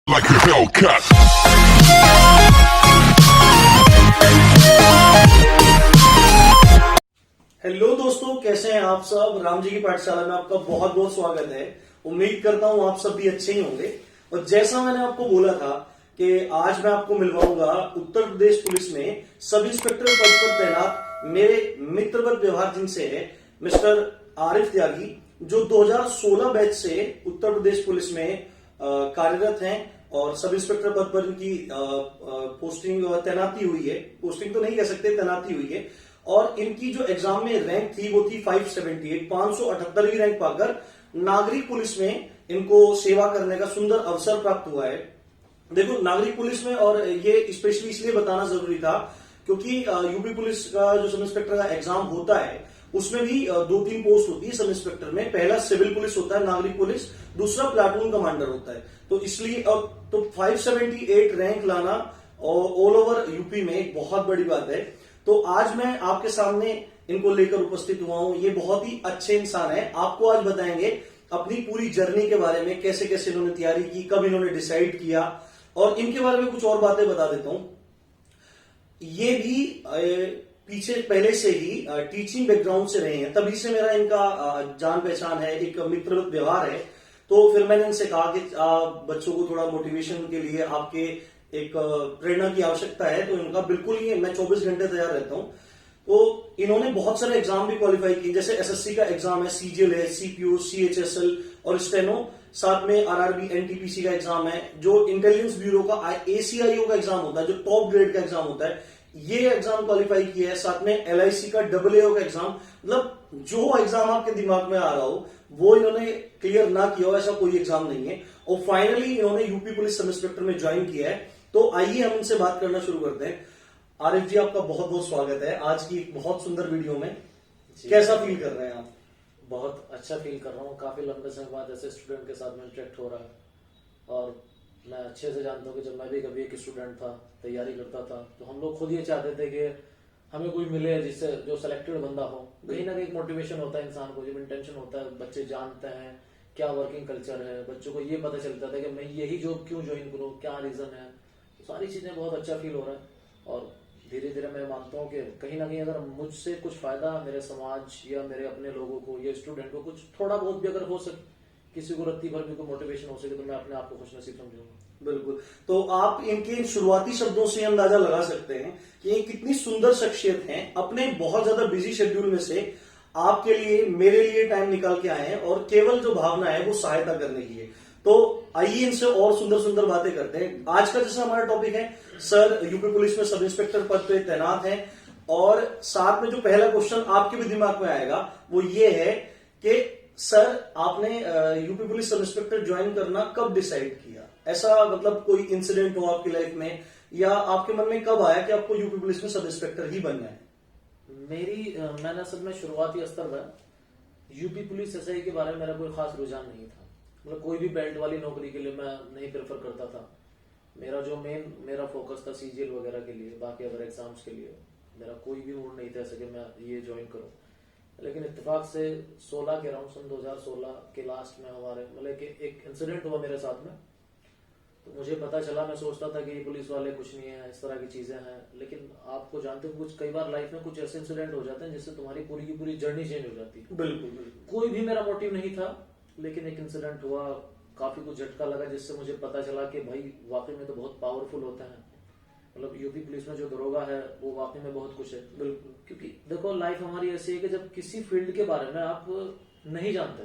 like a Hellcat. Hello दोस्तों, कैसे हैं आप सब। राम जी की पाठशाला में आपका बहुत बहुत स्वागत है। उम्मीद करता हूं आप सब भी अच्छे ही होंगे। और जैसा मैंने आपको बोला था कि आज मैं आपको मिलवाऊंगा उत्तर प्रदेश पुलिस में सब इंस्पेक्टर पद पर तैनात मेरे मित्रवत व्यवहार जिनसे है मिस्टर आरिफ त्यागी, जो 2016 बैच से उत्तर प्रदेश पुलिस में कार्यरत हैं और सब इंस्पेक्टर पद पर इनकी पोस्टिंग तैनाती हुई है। पोस्टिंग तो नहीं कह सकते, तैनाती हुई है। और इनकी जो एग्जाम में रैंक थी वो थी 578, 578वीं रैंक पाकर नागरिक पुलिस में इनको सेवा करने का सुंदर अवसर प्राप्त हुआ है। देखो, नागरिक पुलिस में, और ये स्पेशली इसलिए बताना जरूरी था क्योंकि यूपी पुलिस का जो सब इंस्पेक्टर का एग्जाम होता है उसमें भी 2-3 पोस्ट होती है सब इंस्पेक्टर में। पहला सिविल पुलिस होता है, नागरिक पुलिस, दूसरा प्लाटून कमांडर होता है। तो इसलिए तो 578 रैंक लाना ऑल ओवर यूपी में एक बहुत बड़ी बात है। तो आज मैं आपके सामने इनको लेकर उपस्थित हुआ हूं। ये बहुत ही अच्छे इंसान है। आपको आज बताएंगे अपनी पूरी जर्नी के बारे में, कैसे कैसे इन्होंने तैयारी की, कब इन्होंने डिसाइड किया, और इनके बारे में कुछ और बातें बता देता हूं। ये भी पीछे पहले से ही टीचिंग बैकग्राउंड से रहे हैं, तभी से मेरा इनका जान पहचान है, एक मित्रवत व्यवहार है। तो फिर मैंने इनसे कहा कि बच्चों को थोड़ा मोटिवेशन के लिए आपके एक प्रेरणा की आवश्यकता है। तो इनका बिल्कुल ही, मैं 24 घंटे तैयार रहता हूं। तो इन्होंने बहुत सारे एग्जाम भी क्वालिफाई किए, जैसे एसएससी का एग्जाम है, सीजीएल है, सीपीओ, सीएचएसएल और स्टेनो, साथ में आरआरबी, एनटीपीसी का एग्जाम है, जो इंटेलिजेंस ब्यूरो का एसीआईओ का एग्जाम होता है, जो टॉप ग्रेड का एग्जाम होता है, ये एग्जाम क्वालिफाई किया है। साथ में एलआईसी का AAO का एग्जाम, मतलब जो एग्जाम आपके दिमाग में आ रहा हो वो इन्होंने क्लियर ना किया हो ऐसा कोई एग्जाम नहीं है। और फाइनली इन्होंने यूपी पुलिस सब इंस्पेक्टर में ज्वाइन किया है। तो आइए हम इनसे बात करना शुरू करते हैं। आरिफ जी, आपका बहुत बहुत स्वागत है आज की एक बहुत सुंदर वीडियो में। कैसा फील कर रहे हैं आप? बहुत अच्छा फील कर रहा हूँ। काफी लंबे समय बाद ऐसे स्टूडेंट के साथ में इंटरेक्ट हो रहा है। और मैं अच्छे से जानता हूँ कि जब मैं भी कभी एक स्टूडेंट था, तैयारी करता था, तो हम लोग खुद ये चाहते थे कि हमें कोई मिले जिससे जो सिलेक्टेड बंदा हो। कहीं ना कहीं एक मोटिवेशन होता है इंसान को, जब इंटेंशन होता है, बच्चे जानते हैं क्या वर्किंग कल्चर है, बच्चों को ये पता चलता था कि मैं यही जॉब क्यों ज्वाइन करूँ, क्या रीजन है। तो सारी चीजें बहुत अच्छा फील हो रहा है। और धीरे धीरे मैं मानता हूँ कि कहीं ना कहीं अगर मुझसे कुछ फायदा मेरे समाज या मेरे अपने लोगों को या स्टूडेंट को कुछ थोड़ा बहुत भी अगर हो सके, किसी को रत्ती भर भी को मोटिवेशन हो सके, तो मैं अपने आप को खुशनसीब समझूंगा। बिल्कुल। तो आप इनके शुरुआती शब्दों से अंदाजा लगा सकते हैं कि ये कितनी सुंदर शख्सियत हैं। अपने बहुत ज्यादा बिजी शेड्यूल में से आपके लिए, मेरे लिए टाइम निकाल के आए हैं, और केवल जो भावना है वो सहायता करने की है। तो आइए इनसे और सुंदर सुंदर बातें करते हैं। आज का जैसा हमारा टॉपिक है, सर यूपी पुलिस में सब इंस्पेक्टर पद पे तैनात हैं, और साथ में जो पहला क्वेश्चन आपके भी दिमाग में आएगा वो ये है कि सर आपने UP police sub inspector join करना कब डिसाइड किया? ऐसा मतलब कोई इंसिडेंट हो आपकी लाइफ में, या आपके मन में कब आया कि आपको यूपी पुलिस में सब इंस्पेक्टर ही बनना है? मैंने असल में शुरुआती स्तर पर यूपी पुलिस एसआई के बारे में मेरा कोई खास रुझान नहीं था। मतलब कोई भी बेल्ट वाली नौकरी के लिए मैं नहीं प्रेफर करता था। मेरा फोकस था सीजीएल वगैरह के लिए, बाकी अदर एग्जाम्स के लिए मेरा कोई भी मूड नहीं था ऐसे कि मैं ये ज्वाइन करूं। लेकिन इत्तेफाक से 16 के अराउंड, सन 2016 के लास्ट में हमारे मतलब कि एक इंसिडेंट हुआ मेरे साथ में। तो मुझे पता चला, मैं सोचता था कि ये पुलिस वाले कुछ नहीं है, इस तरह की चीजें हैं। लेकिन आपको जानते हो कुछ कई बार लाइफ में कुछ ऐसे इंसिडेंट हो जाते हैं जिससे तुम्हारी पूरी की पूरी जर्नी चेंज हो जाती है। बिल्कुल बिल्कुल। कोई भी मेरा मोटिव नहीं था, लेकिन एक इंसिडेंट हुआ, काफी कुछ झटका लगा, जिससे मुझे पता चला कि भाई वाकई में तो बहुत पावरफुल होता है। मतलब यूपी पुलिस में जो दरोगा है वो वाकई में बहुत कुछ है। बिल्कुल। क्योंकि देखो लाइफ हमारी ऐसी है कि जब किसी फील्ड के बारे में आप नहीं जानते,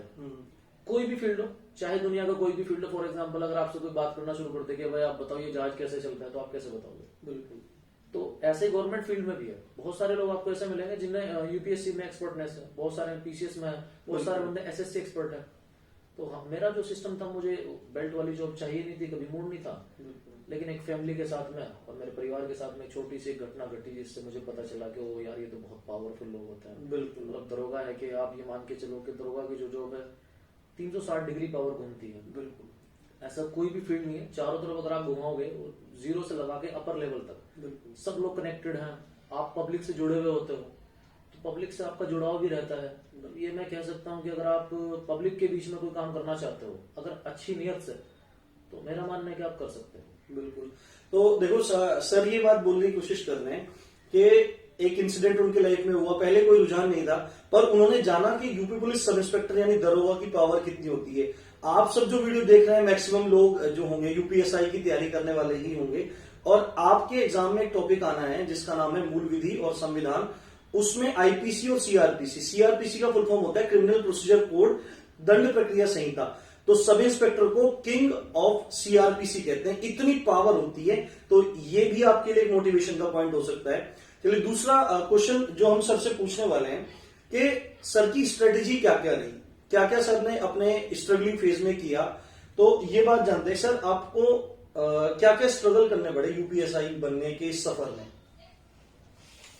कोई भी फील्ड हो, चाहे दुनिया का कोई भी फील्ड हो, फॉर एग्जांपल अगर आपसे कोई बात करना शुरू करते कि भाई आप बताओ ये जहाज कैसे चलता है, तो आप कैसे बताओगे? बिल्कुल। तो ऐसे गवर्नमेंट फील्ड में भी है। बहुत सारे लोग आपको ऐसे मिलेंगे जिनमें यूपीएससी में एक्सपर्टनेस है, बहुत सारे पीसीएस में है, बहुत सारे बंदे एसएससी एक्सपर्ट है। तो मेरा जो सिस्टम था, मुझे बेल्ट वाली जॉब चाहिए नहीं थी, कभी मूड नहीं था। लेकिन एक फैमिली के साथ में और मेरे परिवार के साथ में एक छोटी सी घटना घटी, जिससे मुझे पता चला कि वो यार ये तो बहुत पावरफुल लोग होते हैं। बिल्कुल। मतलब दरोगा है कि आप ये मान के चलो कि दरोगा की जो जॉब है 360 डिग्री पावर घूमती है। बिल्कुल। ऐसा कोई भी फील्ड नहीं है, चारों तरफ अगर आप घुमाओगे, जीरो से लगा के अपर लेवल तक सब लोग कनेक्टेड हैं। आप पब्लिक से जुड़े हुए होते हो, तो पब्लिक से आपका जुड़ाव भी रहता है। ये मैं कह सकता हूँ कि अगर आप पब्लिक के बीच में कोई काम करना चाहते हो, अगर अच्छी नीयत से, तो मेरा मानना है कि आप कर सकते हो। बिल्कुल। तो देखो सर ये बात बोलने की कोशिश कर रहे हैं कि एक इंसिडेंट उनके लाइफ में हुआ, पहले कोई रुझान नहीं था, पर उन्होंने जाना कि यूपी पुलिस सब इंस्पेक्टर यानी दरोगा की पावर कितनी होती है। आप सब जो वीडियो देख रहे हैं मैक्सिमम लोग जो होंगे यूपीएसआई की तैयारी करने वाले ही होंगे, और आपके एग्जाम में एक टॉपिक आना है जिसका नाम है मूल विधि और संविधान। उसमें आईपीसी और सीआरपीसी, सीआरपीसी का फुल फॉर्म होता है क्रिमिनल प्रोसीजर कोड, दंड प्रक्रिया संहिता। तो सब इंस्पेक्टर को किंग ऑफ सीआरपीसी कहते हैं, इतनी पावर होती है। तो ये भी आपके लिए एक मोटिवेशन का पॉइंट हो सकता है। चलिए दूसरा क्वेश्चन जो हम सर से पूछने वाले हैं कि सर की स्ट्रेटेजी क्या क्या रही, क्या क्या सर ने अपने स्ट्रगलिंग फेज में किया, तो ये बात जानते हैं सर आपको क्या क्या स्ट्रगल करने पड़े यूपीएसआई बनने के इस सफर में।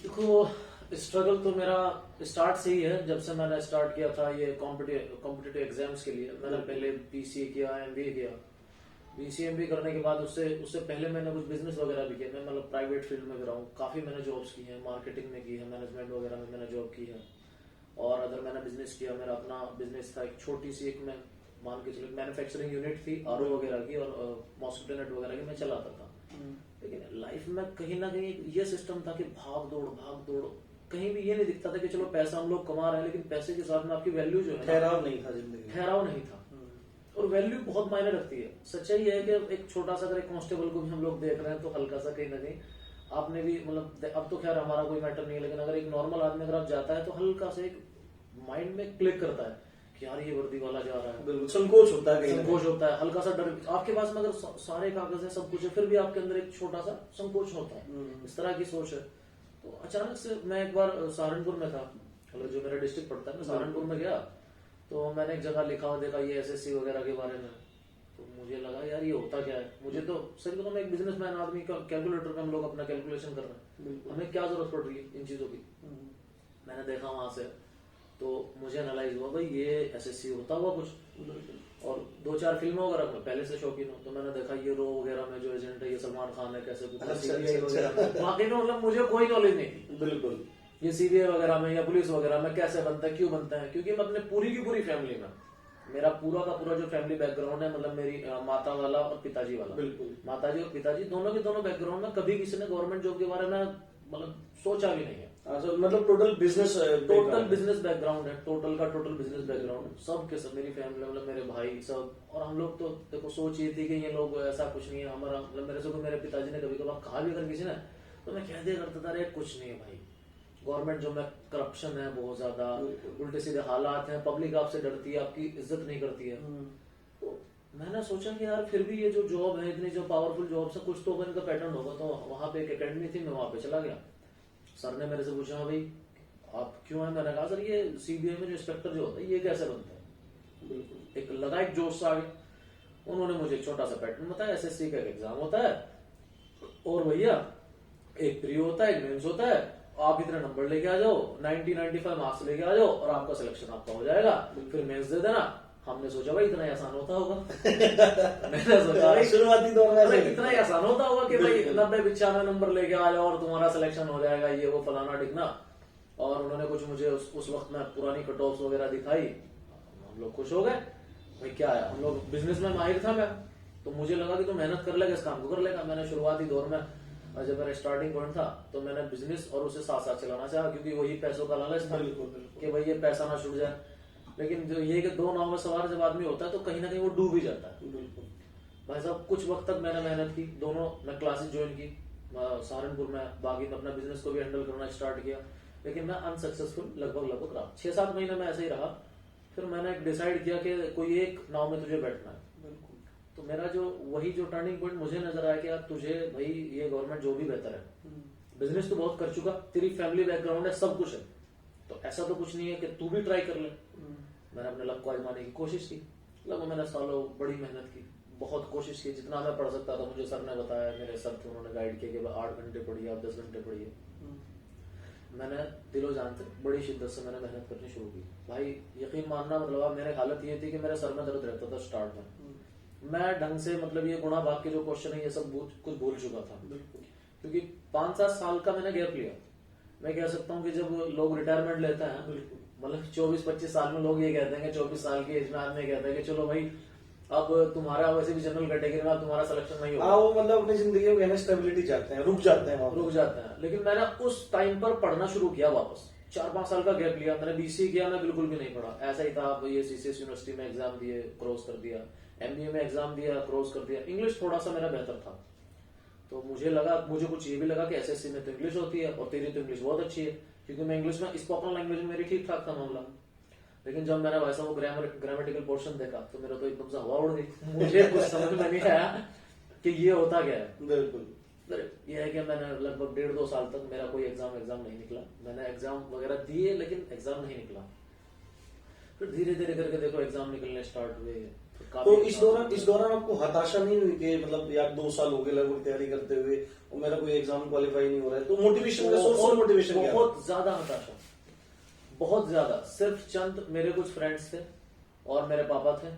देखो स्ट्रगल तो मेरा स्टार्ट से ही है, जब से मैंने स्टार्ट किया था ये कॉम्पिटिटिव एग्जाम्स के लिए। मैंने पहले बीसीए किया, एमबीए किया। बीसीए एमबीए करने के बाद उससे पहले मैंने कुछ बिजनेस वगैरह भी किया। मैं मतलब प्राइवेट फील्ड में भी रहा हूँ, काफी मैंने जॉब्स की हैं, मार्केटिंग में की है, मैनेजमेंट वगैरह में मैंने जॉब की है। और अगर मैंने बिजनेस किया, मेरा अपना बिजनेस था, एक छोटी सी एक मैं मान के चलो मैन्युफैक्चरिंग यूनिट थी आरओ वगैरह की और मॉस्किटो नेट वगैरह की मैं चलाता था। लेकिन लाइफ में कहीं ना कहीं ये सिस्टम था कि भाग दौड़, कहीं भी ये नहीं दिखता था कि चलो पैसा हम लोग कमा रहे हैं, लेकिन पैसे के साथ में आपकी वैल्यू जो है ठहराव नहीं था जिंदगी, ठहराव नहीं था। और वैल्यू बहुत मायने रखती है। सच्चाई है कि एक छोटा सा अगर एक कांस्टेबल को भी हम लोग देख रहे हैं तो हल्का सा कहीं ना कहीं आपने भी मतलब, अब तो खैर हमारा कोई मैटर नहीं है, लेकिन अगर एक नॉर्मल आदमी अगर आप जाता है तो हल्का से एक माइंड में क्लिक करता है कि यार ये वर्दी वाला जा रहा है, बिल्कुल संकोच होता है, संकोच होता है, हल्का सा डर। आपके पास में अगर सारे कागज है, सब कुछ है, फिर भी आपके अंदर एक छोटा सा संकोच होता है। इस तरह की सोच है। तो अचानक से मैं एक बार सहारनपुर में था, मतलब जो मेरा डिस्ट्रिक्ट पड़ता है, मैं सहारनपुर में गया तो मैंने एक जगह लिखा हुआ देखा ये एसएससी वगैरह के बारे में। तो मुझे लगा यार ये होता क्या है। मुझे तो सर को, मैं एक बिजनेसमैन आदमी का कैलकुलेटर पे हम लोग अपना कैलकुलेशन कर रहे हैं, हमें क्या जरूरत पड़ रही है इन चीजों की। मैंने देखा वहां से तो मुझे एनालाइज हुआ भाई ये एसएससी होता हुआ कुछ। और 2-4 फिल्मों वगैरह में पहले से शौकीन हूँ, तो मैंने देखा ये रो वगैरह में जो एजेंट है ये सलमान खान है, कैसे सीबीआई वगैरह में, बाकी में मतलब मुझे कोई नॉलेज नहीं थी। बिल्कुल ये सीबीआई वगैरह में या पुलिस वगैरह में कैसे बनता है, क्यों बनता है, क्योंकि मैं अपने पूरी की पूरी फैमिली में, मेरा पूरा का पूरा जो फैमिली बैकग्राउंड है, मतलब मेरी माता वाला और पिताजी वाला, बिल्कुल माताजी और पिताजी दोनों के दोनों बैकग्राउंड में कभी किसी ने गवर्नमेंट जॉब के बारे में मतलब सोचा भी नहीं है। मतलब टोटल बिजनेस बैकग्राउंड है, टोटल का टोटल बिजनेस बैकग्राउंड सब के सब, मेरी फैमिली मतलब मेरे भाई सब। और हम लोग तो देखो सोच ये थी कि ये लोग ऐसा कुछ नहीं है हमारा, मतलब मेरे से को मेरे पिताजी ने कभी कभार कहा भी अगर किसी ने, तो मैं कह दिया करता था अरे कुछ नहीं है भाई, गवर्नमेंट जॉब में करप्शन है बहुत ज्यादा, उल्टे सीधे हालात हैं, पब्लिक आपसे डरती है, आपकी इज्जत नहीं करती है। तो मैंने सोचा कि यार फिर भी ये जो जॉब है, इतनी जो पावरफुल जॉब है, कुछ तो इनका पैटर्न होगा। तो वहां पे एक अकेडमी थी, मैं वहां पे चला गया। सर ने मेरे से पूछा भाई आप क्यों है, मैंने कहा सर ये सीबीआई में जो इंस्पेक्टर जो होता है ये कैसे बनता है। बिल्कुल एक लगा एक जोश सा आ गया। उन्होंने मुझे एक छोटा सा पैटर्न बताया, एसएससी का एक एग्जाम होता है और भैया एक प्री होता है, एक मेंस होता है, आप इतने नंबर लेके आ जाओ, 90-95 मार्क्स लेके आ जाओ और आपका सिलेक्शन आपका हो जाएगा, फिर मेंस दे देना। हमने सोचा भाई इतना आसान होता होगा मैंने सोचा भाई शुरुआती दौर में इतना ही आसान होता होगा कि भाई 90-95 नंबर लेके आ जाओ और तुम्हारा सिलेक्शन हो जाएगा, ये वो फलाना टिकना। और उन्होंने कुछ मुझे उस वक्त में पुरानी कट ऑफ्स वगैरह दिखाई, हम लोग खुश हो गए। भाई क्या है, हम लोग बिजनेस में माहिर था मैं, तो मुझे लगा कि तू मेहनत कर लेगा, इस काम को कर लेगा। मैंने शुरुआती दौर में जब मेरा स्टार्टिंग पॉइंट था तो मैंने बिजनेस और उसे साथ साथ चलाना चाहा, क्योंकि वही पैसों का लालच था कि भाई ये पैसा ना छूट जाए। लेकिन जो ये कि 2 नाव में सवार जब आदमी होता है तो कहीं ना कहीं वो डूब ही जाता है। भाई साहब कुछ वक्त तक मैंने मेहनत की, दोनों मैं क्लासेस ज्वाइन की सहारनपुर में, बाकी में अपना बिजनेस को भी हैंडल करना स्टार्ट किया, लेकिन मैं अनसक्सेसफुल लगभग रहा। 6-7 महीने में ऐसे ही रहा। फिर मैंने डिसाइड किया कि कोई एक नाव में तुझे बैठना है। तो मेरा जो वही जो टर्निंग पॉइंट मुझे नजर आया कि यार तुझे भाई ये गवर्नमेंट जॉब ही बेहतर है, बिजनेस तो बहुत कर चुका, तेरी फैमिली बैकग्राउंड है, सब कुछ है, तो ऐसा तो कुछ नहीं है कि तू भी ट्राई कर ले। मैंने अपने लक को आजमाने की कोशिश की, लगभग मैंने सालों बड़ी मेहनत की, बहुत कोशिश की, जितना मैं पढ़ सकता था। मुझे सर ने बताया, मेरे सर थे, उन्होंने गाइड किया कि 8 घंटे पढ़िए, आप 10 घंटे पढ़िए। मैंने दिलो जान से बड़ी शिद्दत से मैंने मेहनत करनी शुरू की। भाई यकीन मानना, मतलब मेरी हालत ये थी कि मेरे सर में दर्द रहता था स्टार्ट में, मैं ढंग से मतलब ये गुणा भाग के जो क्वेश्चन है ये सब कुछ भूल चुका था, क्योंकि 5-7 साल का मैंने गैप लिया। मैं कह सकता हूँ कि जब लोग रिटायरमेंट लेते हैं, मतलब 24-25 साल में लोग ये कहते हैं कि 24 साल की एज में आदमी कहता है कि चलो भाई अब तुम्हारा वैसे भी जनरल कैटेगरी में अब तुम्हारा सिलेक्शन नहीं होगा, हाँ, वो मतलब अपनी जिंदगी में कहना स्टेबिलिटी चाहते हैं, रुक जाते हैं वहां पे। रुक जाते हैं। लेकिन मैंने उस टाइम पर पढ़ना शुरू किया वापस, 4-5 साल का गैप लिया। मैंने बीसी किया, मैं बिल्कुल भी नहीं पढ़ा, ऐसा ही था। ये सीसीएस यूनिवर्सिटी में एग्जाम दिए, क्रॉस कर दिया, एमबीए में एग्जाम दिया, क्रॉस कर दिया। इंग्लिश थोड़ा सा मेरा बेहतर था, तो मुझे कुछ ये भी लगा कि एसएससी में तो इंग्लिश होती है और तेरी तो इंग्लिश बहुत अच्छी है, क्योंकि मैं इंग्लिश में स्पोकन लैंग्वेज में मेरी ठीक ठाक था मामला। लेकिन जब मैंने वैसा वो ग्रामेटिकल पोर्शन देखा तो मेरा तो एकदम से हवा उड़ गई। मुझे कुछ समझ में नहीं आया कि ये होता क्या है। बिल्कुल। ये है कि मैंने लगभग 1.5-2 साल तक मेरा कोई एग्जाम नहीं निकला। मैंने एग्जाम वगैरह दिए लेकिन एग्जाम नहीं निकला। फिर धीरे धीरे करके देखो एग्जाम निकलने स्टार्ट हुए। तो इस दौरान आपको हताशा नहीं हुई कि मतलब यार 2 साल हो गए लगभग तैयारी करते हुए और मेरा कोई एग्जाम क्वालिफाई नहीं हो रहा है, तो मोटिवेशन का सोर्स और मोटिवेशन क्या? बहुत ज्यादा हताशा, बहुत ज्यादा। सिर्फ चंद मेरे कुछ फ्रेंड्स थे और मेरे पापा थे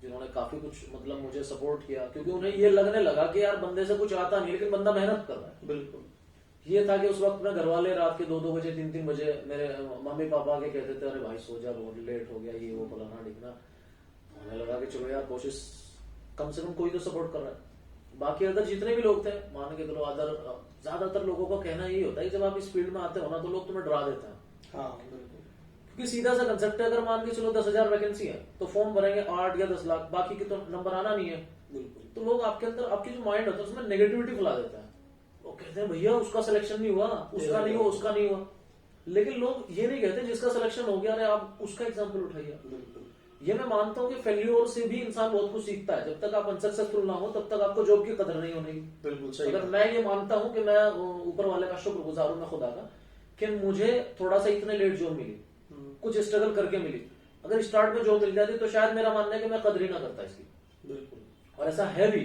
जिन्होंने काफी कुछ मतलब मुझे सपोर्ट किया, क्योंकि उन्हें ये लगने लगा कि यार बंदे से कुछ आता नहीं लेकिन बंदा मेहनत कर रहा है। बिल्कुल। ये था कि उस वक्त में घर वाले रात के 2-2 बजे 3-3 बजे मेरे मम्मी पापा के कहते थे अरे भाई सो जा, बहुत लेट हो गया, ये वो फलाना ढिकना। हमें लगा कि चलो यार कोशिश, कम से कम कोई तो सपोर्ट कर रहा है। बाकी अदर जितने भी लोग थे मान के चलो, अदर ज्यादातर लोगों का कहना यही होता है कि जब आप इस फील्ड में आते हो ना तो लोग तुम्हें डरा देते हैं। हाँ बिल्कुल। क्योंकि सीधा सा कंसेप्ट है, अगर मान के चलो 10,000 वैकेंसी है तो फॉर्म भरेंगे 8 या 10 लाख, बाकी के तो नंबर आना नहीं है। बिल्कुल। तो लोग आपके अंदर, आपकी जो माइंड होता है उसमें नेगेटिविटी फैला देता है। वो कहते हैं भैया उसका सिलेक्शन नहीं हुआ, उसका नहीं हुआ, उसका नहीं हुआ। लेकिन लोग ये नहीं कहते जिसका सिलेक्शन हो गया, अरे आप उसका एग्जाम्पल उठाइए। बिल्कुल। ये मैं मानता हूँ कि फेल्यूर से भी इंसान बहुत कुछ सीखता है। जब तक आप अनसक्सेसफुल ना हो तब तक आपको जॉब की कदर नहीं होगी। बिल्कुल सही। अगर मैं ये मानता हूँ कि मैं ऊपर वाले का शुक्रगुजार हूं, मैं खुदा का, कि मुझे थोड़ा सा इतने लेट जॉब मिली, कुछ स्ट्रगल करके मिली। अगर स्टार्ट में जॉब मिल जाती तो शायद मेरा मानना है कि मैं कदर ही ना करता इसकी। बिल्कुल। और ऐसा है भी।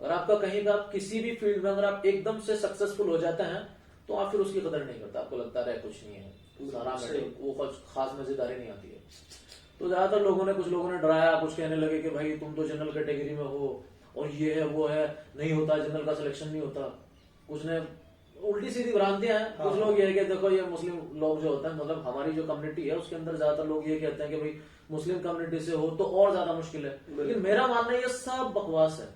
और आपका कहीं भी, आप किसी भी फील्ड में अगर आप एकदम से सक्सेसफुल हो जाते हैं तो आप फिर उसकी कदर नहीं करते। आपको लगता है कुछ नहीं है, सारा वो खास मजेदारी नहीं आती है। तो ज्यादातर कुछ लोगों ने डराया, कुछ कहने लगे कि भाई तुम तो जनरल कैटेगरी में हो और ये है वो है, नहीं होता जनरल का सिलेक्शन नहीं होता। कुछ ने उल्टी सीधी भ्रांतियां हैं। कुछ लोग ये कि देखो ये मुस्लिम लोग जो होते हैं, मतलब हमारी जो कम्युनिटी है उसके अंदर ज्यादातर लोग ये कहते हैं कि भाई मुस्लिम कम्युनिटी से हो तो और ज्यादा मुश्किल है। लेकिन मेरा मानना है ये सब बकवास है,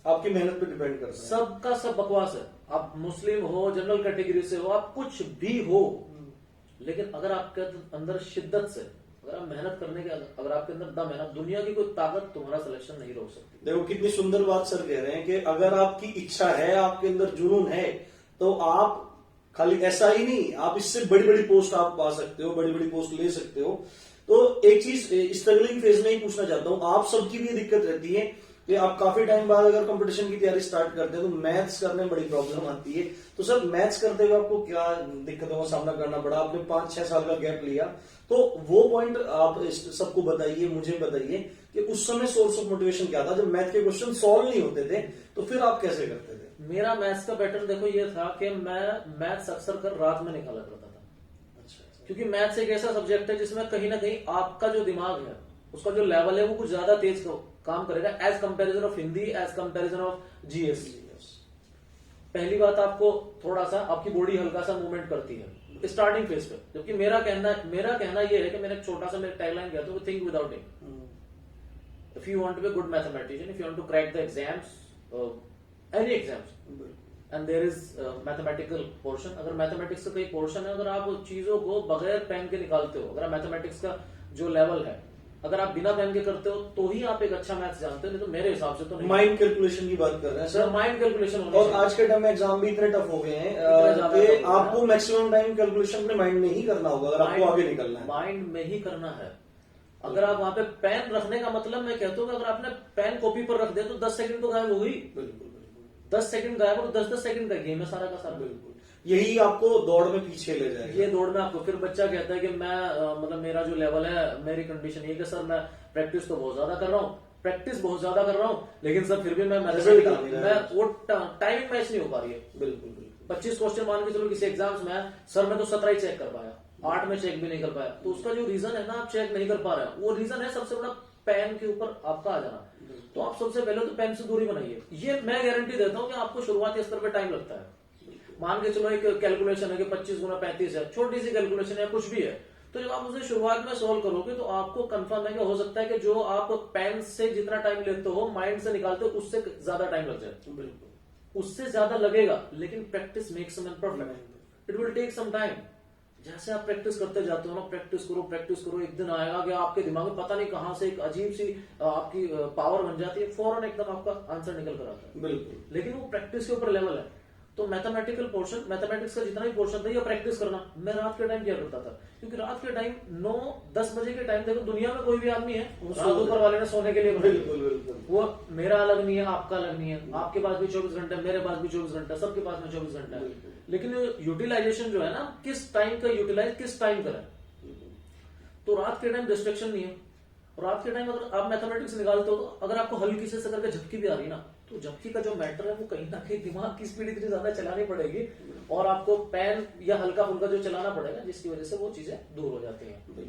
आपकी मेहनत पे डिपेंड करता है। सबका सब बकवास है। आप मुस्लिम हो, जनरल कैटेगरी से हो, आप कुछ भी हो, लेकिन अगर आपके अंदर शिद्दत से, अगर आप मेहनत करने के, अगर आपके अंदर दम है ना, दुनिया की कोई ताकत तुम्हारा सिलेक्शन नहीं रोक सकती। देखो कितनी सुंदर बात सर कह रहे हैं कि अगर आपकी इच्छा है, आपके अंदर जुनून है, तो आप खाली ऐसा ही नहीं, आप इससे बड़ी बड़ी पोस्ट आप पा सकते हो, बड़ी बड़ी पोस्ट ले सकते हो। तो एक चीज स्ट्रगलिंग फेज में ही पूछना चाहता हूं, आप सबकी भी दिक्कत रहती है कि आप काफी टाइम बाद अगर कंपटीशन की तैयारी स्टार्ट करते हैं तो मैथ्स करने में बड़ी प्रॉब्लम आती है। तो सर मैथ्स करते हुए आपको क्या दिक्कतों का सामना करना पड़ा? आपने 5-6 साल का गैप लिया, तो वो पॉइंट आप सबको बताइए, मुझे बताइए कि उस समय सोर्स ऑफ मोटिवेशन क्या था? जब मैथ के क्वेश्चन सॉल्व नहीं होते थे तो फिर आप कैसे करते थे? मेरा मैथ्स का पैटर्न देखो ये था कि मैं मैथ्स अक्सर कर रात में निकाला करता था। अच्छा। क्योंकि मैथ्स एक ऐसा सब्जेक्ट है जिसमें कहीं ना कहीं आपका जो दिमाग है, उसका जो लेवल है वो कुछ ज्यादा तेज काम करेगा as comparison of Hindi, as comparison of GS. पहली बात, आपको थोड़ा सा आपकी बॉडी हल्का सा मूवमेंट करती है स्टार्टिंग फेज पे। जबकि मेरा कहना ये है कि मैंने छोटा सा मेरा टैगलाइन किया था, think without think. If you want to be good mathematician, if you want to crack the exams, any exams, and there is mathematical portion. अगर मैथमेटिक्स का कोई पोर्शन है, अगर आप चीजों को बगैर पेन के निकालते हो, अगर मैथमेटिक्स का जो लेवल है अगर आप बिना पेन के करते हो तो ही आप एक अच्छा मैथ्स जानते हो, नहीं तो मेरे हिसाब से तो नहीं। माइंड कैलकुलेशन की बात कर रहे हैं सर। माइंड कैलकुलेशन और आज के टाइम में एग्जाम भी इतने टफ हो गए हैं कि आपको मैक्सिमम टाइम कैलकुलेशन अपने माइंड में ही करना होगा अगर आपको आगे निकलना है। माइंड में ही करना है। अगर आप वहां पे पेन रखने का मतलब, मैं कहता हूँ कि अगर आपने पेन कॉपी पर रख दिया तो 10 सेकंड तो गायब हो गई। बिल्कुल। 10 सेकंड गायब और 10-10 सेकंड का गेम है सारा का सारा। बिल्कुल, यही आपको दौड़ में पीछे ले जाएगा। ये दौड़ में आपको, फिर बच्चा कहता है कि मैं मतलब मेरा जो लेवल है, मेरी कंडीशन ये कि सर मैं प्रैक्टिस तो बहुत ज्यादा कर रहा हूँ, लेकिन सर फिर भी मैं वो टाइमिंग मैच नहीं हो पा रही है। बिल्कुल। 25 क्वेश्चन मान के चलो किसी एग्जाम्स में, सर मैं तो 17 ही चेक कर पाया, 8 में चेक भी नहीं कर पाया। तो उसका जो रीजन है ना, आप चेक नहीं कर पा रहे हैं, वो रीजन है सबसे बड़ा पेन के ऊपर आपका आ जाना। तो आप सबसे पहले तो पेन से दूरी बनाइए। ये मैं गारंटी देता हूँ कि आपको शुरुआती स्तर पर टाइम लगता है। मान के चलो एक कैलकुलेशन है कि 25 गुना 35 है, छोटी सी कैलकुलेशन है, कुछ भी है, तो जब आप उसे शुरुआत में सोल्व करोगे तो आपको कंफर्म है कि हो सकता है कि जो आप पेन से जितना टाइम लेते हो माइंड से निकालते हो उससे ज्यादा टाइम लग जाए, बिल्कुल उससे ज्यादा लगेगा, लेकिन practice makes man perfect. It will take some time. जैसे आप प्रैक्टिस करते जाते हो ना, प्रैक्टिस करो, एक दिन आएगा कि आपके दिमाग में पता नहीं कहां से एक अजीब सी आपकी पावर बन जाती है, फौरन एकदम आपका आंसर निकल कर आता है। बिल्कुल। लेकिन वो प्रैक्टिस के ऊपर लेवल है। तो मैथमेटिकल पोर्शन, मैथमेटिक्स का जितना भी पोर्शन था, ये प्रैक्टिस करना। मैं रात के टाइम क्या करता था, क्योंकि रात के टाइम 9-10 बजे के टाइम, देखो दुनिया में कोई भी आदमी है, रात ऊपर वाले ने सोने के लिए बनाई। बिल्कुल बिल्कुल। वो मेरा अलग नहीं है, आपका अलग नहीं है, आपके पास भी 24 घंटे, मेरे पास भी 24 घंटे, सबके पास में 24 घंटे है। लेकिन यूटिलाइजेशन जो है ना, किस टाइम का यूटिलाइज किस टाइम करें। तो रात के टाइम डिस्ट्रक्शन नहीं है। रात के टाइम अगर आप मैथमेटिक्स निकालते हो, तो अगर आपको हल्की से करके झपकी भी आ रही ना, तो झपकी का जो मैटर है वो कहीं ना कहीं दिमाग की स्पीड इतनी ज्यादा चलानी पड़ेगी और आपको पेन या हल्का फुल्का जो चलाना पड़ेगा, जिसकी वजह से वो चीजें दूर हो जाती हैं।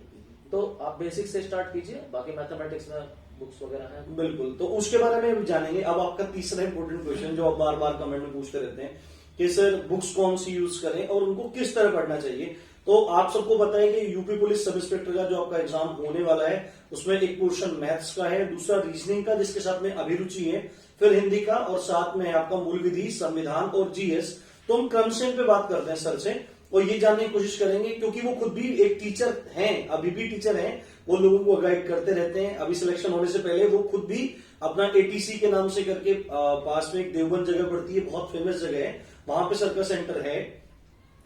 तो आप बेसिक से स्टार्ट कीजिए, बाकी मैथमेटिक्स में बुक्स वगैरह हैं। बिल्कुल, तो उसके बारे में जानेंगे। अब आपका तीसरा इंपॉर्टेंट क्वेश्चन जो आप बार बार कमेंट में पूछते रहते हैं कि सर बुक्स कौन सी यूज करें और उनको किस तरह पढ़ना चाहिए। तो आप सबको पता है कि यूपी पुलिस सब इंस्पेक्टर का जो आपका एग्जाम होने वाला है, उसमें एक पोर्शन मैथ्स का है, दूसरा रीजनिंग का जिसके साथ में अभिरुचि है, फिर हिंदी का, और साथ में आपका मूल विधि, संविधान और जीएस। तो हम क्रमशः पे बात करते हैं सर से और ये जानने की कोशिश करेंगे, क्योंकि वो खुद भी एक टीचर हैं, अभी भी टीचर हैं, वो लोगों को गाइड करते रहते हैं। अभी सिलेक्शन होने से पहले वो खुद भी अपना एटीसी के नाम से करके पास में एक देवबंद जगह पड़ती है, बहुत फेमस जगह है, वहां पे सर का सेंटर है,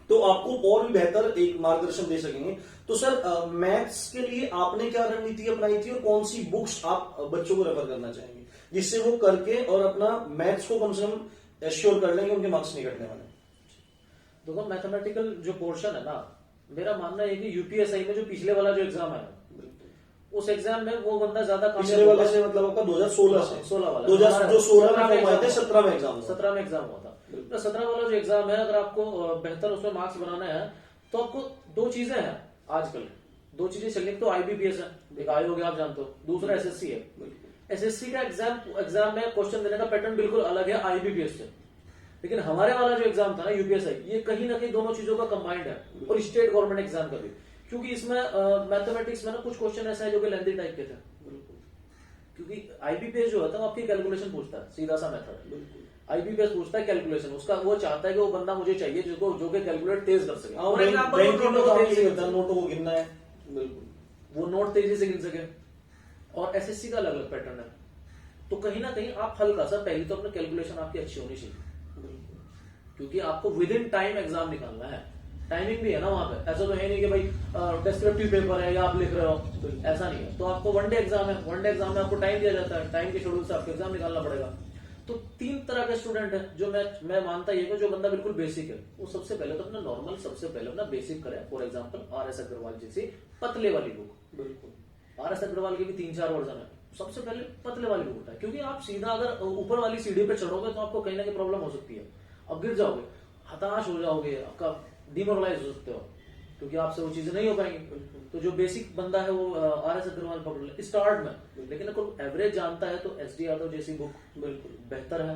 तो आपको और भी बेहतर एक मार्गदर्शन दे सकेंगे। तो सर मैथ्स के लिए आपने क्या रणनीति अपनाई थी और कौन सी बुक्स आप बच्चों को रेफर करना चाहेंगे, जिससे वो करके और अपना मैथ्स को कम से कम एश्योर कर लेंगे उनके मार्क्स नहीं घटने वाले। देखो मैथमेटिकल जो पोर्शन है ना, मेरा मानना है कि यूपीएसआई में जो पिछले वाला जो एग्जाम है, उस एग्जाम में वो बंदा ज्यादा पिछले वाले से मतलब आपका 2016 से 16 वाला 2016 में फॉर्म आए थे, 17 में एग्जाम 17 में एग्जाम हुआ था। तो 17 वाला जो एग्जाम है, अगर आपको बेहतर उसमें मार्क्स बनाना है तो आपको दो चीजें हैं आजकल, दो चीजें चलने। तो आईबीपीएस है, एक आयोग है, आप जानते हो, दूसरा एसएससी है। एसएससी का एग्जाम में क्वेश्चन देने का पैटर्न बिल्कुल अलग है आईबीपीएस से, लेकिन हमारे वाला जो एग्जाम था ना यूपीएसआई, ये कहीं ना कहीं दोनों चीजों का कंबाइंड है, और स्टेट गवर्नमेंट एग्जाम का भी, क्योंकि इसमें मैथमेटिक्स में ना कुछ क्वेश्चन ऐसे है जो कि लेंथी टाइप के थे, क्योंकि आईबीपीएस जो होता है वो आपकी कैलकुलेशन पूछता है, सीधा सा मेथड। आईबीपीएस पूछता है कैलकुलेशन, उसका वो चाहता है कि वो बंदा मुझे चाहिए जिसको जो कि कैलकुलेट तेज कर सके। और नोटों को गिनना है, बिल्कुल, वो नोट तेजी से गिन सके। और एसएससी का अलग अलग पैटर्न है। तो कहीं ना कहीं आप हल्का सा, पहले तो अपना कैलकुलेशन आपकी अच्छी होनी चाहिए, क्योंकि आपको विद इन टाइम एग्जाम निकालना है। टाइमिंग भी है ना वहां पे, ऐसा तो है नहीं कि भाई डिस्क्रिप्टिव पेपर है या आप लिख रहे हो, ऐसा नहीं है। तो आपको वनडे एग्जाम है, वनडे एग्जाम में आपको टाइम दिया जाता है, टाइम के शेड्यूल से आपको एग्जाम निकालना पड़ेगा। तो 3 तरह के स्टूडेंट है जो मैं मानता ये कि जो बंदा बिल्कुल बेसिक है, वो सबसे पहले तो अपना नॉर्मल, सबसे पहले अपना बेसिक करे। For example RS. अग्रवाल जैसी पतले वाली बुक, बिल्कुल आर.एस. अग्रवाल के भी 3-4 वर्जन है, सबसे पहले पतले वाली बुक उठाए, क्योंकि आप सीधा अगर ऊपर वाली सीढ़ी पे चढ़ोगे तो आपको कहीं ना कहीं प्रॉब्लम हो सकती है, आप गिर जाओगे, हताश हो जाओगे, आपका डिमोरलाइज हो सकते हो, क्योंकि आपसे वो चीजें नहीं हो पाएंगी। तो जो बेसिक बंदा है वो आर.एस. अग्रवाल पकड़ ले स्टार्ट में, लेकिन अगर एवरेज जानता है तो एस डी यादव जैसी बुक बिल्कुल बेहतर है।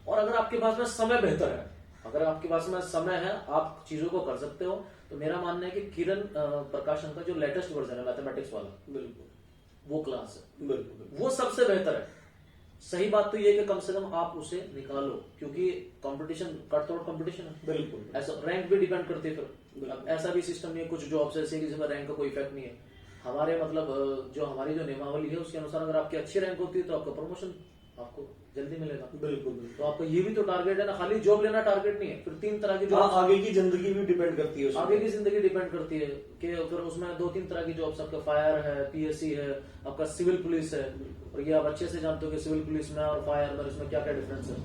और अगर आपके पास में समय बेहतर है, अगर आपके पास में समय है, आप चीजों को कर सकते हो, तो मेरा मानना है कि किरण प्रकाशन का जो लेटेस्ट वर्जन है मैथमेटिक्स वाला, बिल्कुल वो क्लास है, बिल्कुल वो सबसे बेहतर है। सही बात तो ये कि कम से कम आप उसे निकालो, क्योंकि कंपटीशन कटथ्रोट कंपटीशन है, बिल्कुल ऐसा रैंक भी डिपेंड करती है। फिर ऐसा भी सिस्टम नहीं है, कुछ जॉब्स ऐसे हैं जिसमें रैंक का कोई इफेक्ट नहीं है। हमारे मतलब जो हमारी जो नियमावली है उसके अनुसार अगर आपकी अच्छी रैंक होती है तो आपका प्रमोशन आपको जल्दी मिलेगा, बिल्कुल। तो आपका ये भी तो टारगेट है ना, खाली जॉब लेना टारगेट नहीं है। फिर 3 तरह की जॉब, आगे की जिंदगी भी डिपेंड करती है, आगे की जिंदगी डिपेंड करती है कि फिर उसमें 2-3 तरह की जॉब्स, आपका फायर है, पीएससी है, आपका सिविल पुलिस है। और ये आप अच्छे से जानते हो कि सिविल पुलिस में और फायर में इसमें क्या क्या डिफरेंस है।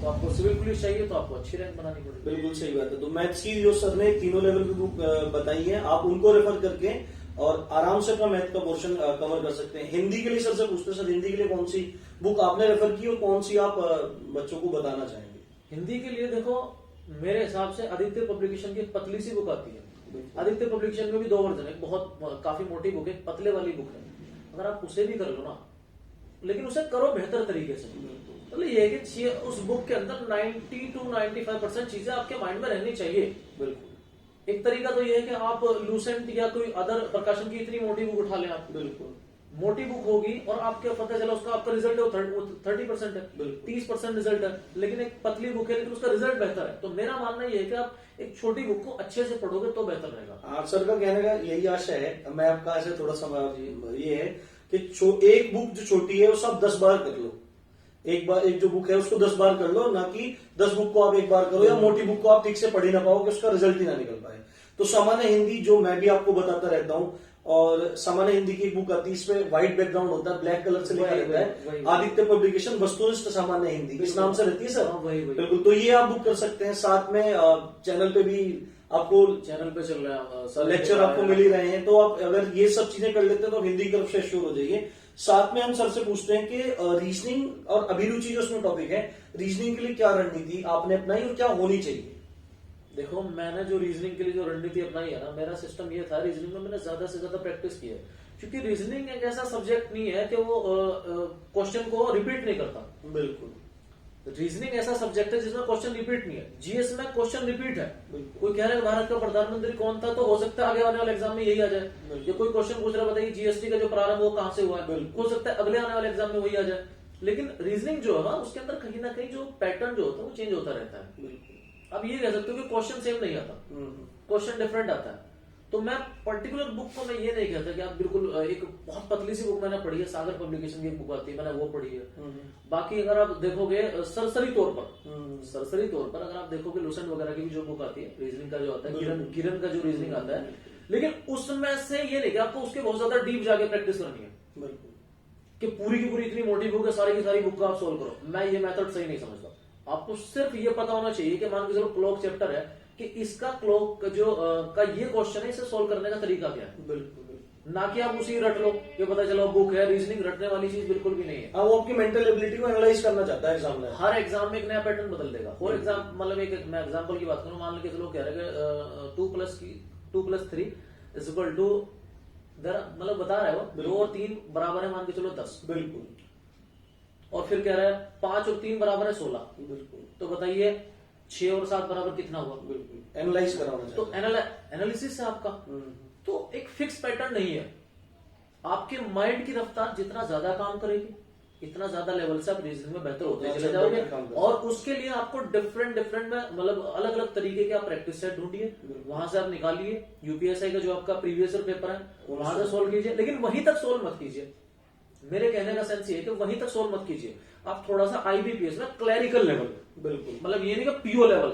तो आपको सिविल पुलिस चाहिए तो आपको अच्छी रैंक बनानी पड़ेगी। बिल्कुल सही बात है। तो मैथ्स की जो सर ने तीनों लेवल की बुक बताई है, आप उनको रेफर करके और आराम से अपना मैथ का पोर्शन कवर कर सकते हैं। हिंदी के लिए सर से पूछते हैं, सर हिंदी के लिए कौन सी बुक आपने रेफर की और कौन सी आप बच्चों को बताना चाहेंगे? हिंदी के लिए देखो, मेरे हिसाब से आदित्य पब्लिकेशन की पतली सी बुक आती है। आदित्य पब्लिकेशन में भी 2 वर्जन है, बहुत काफी मोटी बुक है, पतले वाली बुक है। अगर आप उसे भी कर लो ना, लेकिन उसे करो बेहतर तरीके से। मतलब ये है कि उस बुक के अंदर 90 to 95% चीजें आपके माइंड में रहनी चाहिए, बिल्कुल। एक तरीका तो ये है कि आप लूसेंट या कोई अदर प्रकाशन की इतनी मोटी बुक उठा लें आप, बिल्कुल मोटी बुक होगी और आपको पता चला उसका आपका रिजल्ट है 30% है, बिल्कुल। 30% रिजल्ट है, लेकिन एक पतली बुक है लेकिन उसका रिजल्ट बेहतर है। तो मेरा मानना ये है कि आप एक छोटी बुक को अच्छे से पढ़ोगे तो बेहतर रहेगा। आप सर का कहने का यही आशा है, मैं आपका ऐसे थोड़ा सा ये है कि एक बुक जो छोटी है उसे आप 10 बार कर लो। एक जो बुक है उसको 10 बार कर लो, ना कि 10 बुक को आप एक बार करो, या मोटी बुक को आप ठीक से पढ़ ही ना पाओ कि उसका रिजल्ट ही ना निकल पाए। तो सामान्य हिंदी जो मैं भी आपको बताता रहता हूँ, और सामान्य हिंदी की एक बुक आती है, इसमें व्हाइट बैकग्राउंड होता है, ब्लैक कलर से लिखा रहता है, आदित्य पब्लिकेशन वस्तुनिष्ठ सामान्य हिंदी, इस नाम से रहती है सर। बिल्कुल, तो ये आप बुक कर सकते हैं। साथ में चैनल पे भी आपको चैनल पे चल रहा है लेक्चर आपको मिल ही रहे हैं, तो आप अगर ये सब चीजें कर लेते हैं तो हिंदी की तरफ से श्योर हो जाइए। साथ में हम सर से पूछते हैं कि रीजनिंग और अभिरुचि जो उसमें टॉपिक है, रीजनिंग के लिए क्या रणनीति आपने अपनाई और क्या होनी चाहिए? देखो, मैंने जो रीजनिंग के लिए जो रणनीति अपनाई है ना, मेरा सिस्टम ये था, रीजनिंग में मैंने ज्यादा से ज्यादा प्रैक्टिस की है, क्योंकि रीजनिंग एक ऐसा सब्जेक्ट नहीं है कि वो क्वेश्चन को रिपीट नहीं करता। बिल्कुल, रीजनिंग ऐसा सब्जेक्ट है जिसमें क्वेश्चन रिपीट नहीं है। जीएस में क्वेश्चन रिपीट है। कोई कह रहा है भारत का प्रधानमंत्री कौन था, तो हो सकता है आगे आने वाले एग्जाम में यही आ जाए। या कोई क्वेश्चन पूछ रहा है, बताइए जीएसटी का जो प्रारंभ वो कहां से हुआ है, हो सकता है अगले आने वाले एग्जाम में वही आ जाए। लेकिन रीजनिंग जो है ना, उसके अंदर कहीं ना कहीं जो पैटर्न जो होता है वो चेंज होता रहता है। अब ये कह सकते हो कि क्वेश्चन सेम नहीं आता, क्वेश्चन डिफरेंट आता है। तो मैं पर्टिकुलर बुक को मैं ये नहीं कहता कि आप बिल्कुल, एक बहुत पतली सी बुक मैंने पढ़ी है, सागर पब्लिकेशन की एक बुक आती है, मैंने वो पढ़ी है। बाकी अगर आप देखोगे सरसरी तौर पर अगर आप देखोगे लूसेंट वगैरह की भी जो बुक आती है, रीजनिंग का जो आता है, किरण का जो रीजनिंग आता है, लेकिन उसमें से ये नहीं कि आपको उसके बहुत ज्यादा डीप जाके प्रैक्टिस करनी है कि पूरी की पूरी इतनी मोटी बुक है, सारी की सारी बुक का आप सोल्व करो। मैं ये मेथड सही नहीं समझता। आपको सिर्फ ये पता होना चाहिए कि मान के चलो क्लॉक चैप्टर है, कि इसका क्लॉक जो का ये क्वेश्चन है, इसे सोल्व करने का तरीका क्या है। बिल्कुल, ना कि आप उसी रट लो कि पता चलो बुक है। रीजनिंग रटने वाली चीज बिल्कुल भी नहीं है। वो आपकी मेंटल एबिलिटी को एनालाइज करना चाहता है एग्जाम में। हर एग्जाम में एक नया पैटर्न बदल देगा। फॉर एग्जाम, मतलब एक मैं एग्जाम्पल की बात करूं, मान लीजिए चलो कह रहे हैं 2+3 इज इक्वल टू, मतलब बता रहा है वो 2 और 3 बराबर है, मान के चलो 10। बिल्कुल, और फिर कह रहा है 5 और 3 बराबर है 16। बिल्कुल, तो बताइए 6 और 7 बराबर कितना हुआ। बिल्कुल, एनालाइज कराना, तो एनालिसिस है आपका। तो एक फिक्स पैटर्न नहीं है। आपके माइंड की रफ्तार जितना ज्यादा काम करेगी, इतना ज्यादा लेवल से आप रीजनिंग में बेहतर होते चले जाओगे। और उसके लिए आपको डिफरेंट में, मतलब अलग अलग तरीके के आप प्रैक्टिस सेट ढूंढिए, वहां से आप निकालिए। यूपीएसआई का जो आपका प्रीवियस ईयर पेपर है वहां से सोल्व कीजिए, लेकिन वहीं तक सोल्व मत कीजिए। मेरे कहने का सेंस ये है कि वहीं तक सोल्व मत कीजिए। आप थोड़ा सा आईबीपीएस में क्लैरिकल लेवल, बिल्कुल, मतलब ये नहीं कि पीओ लेवल,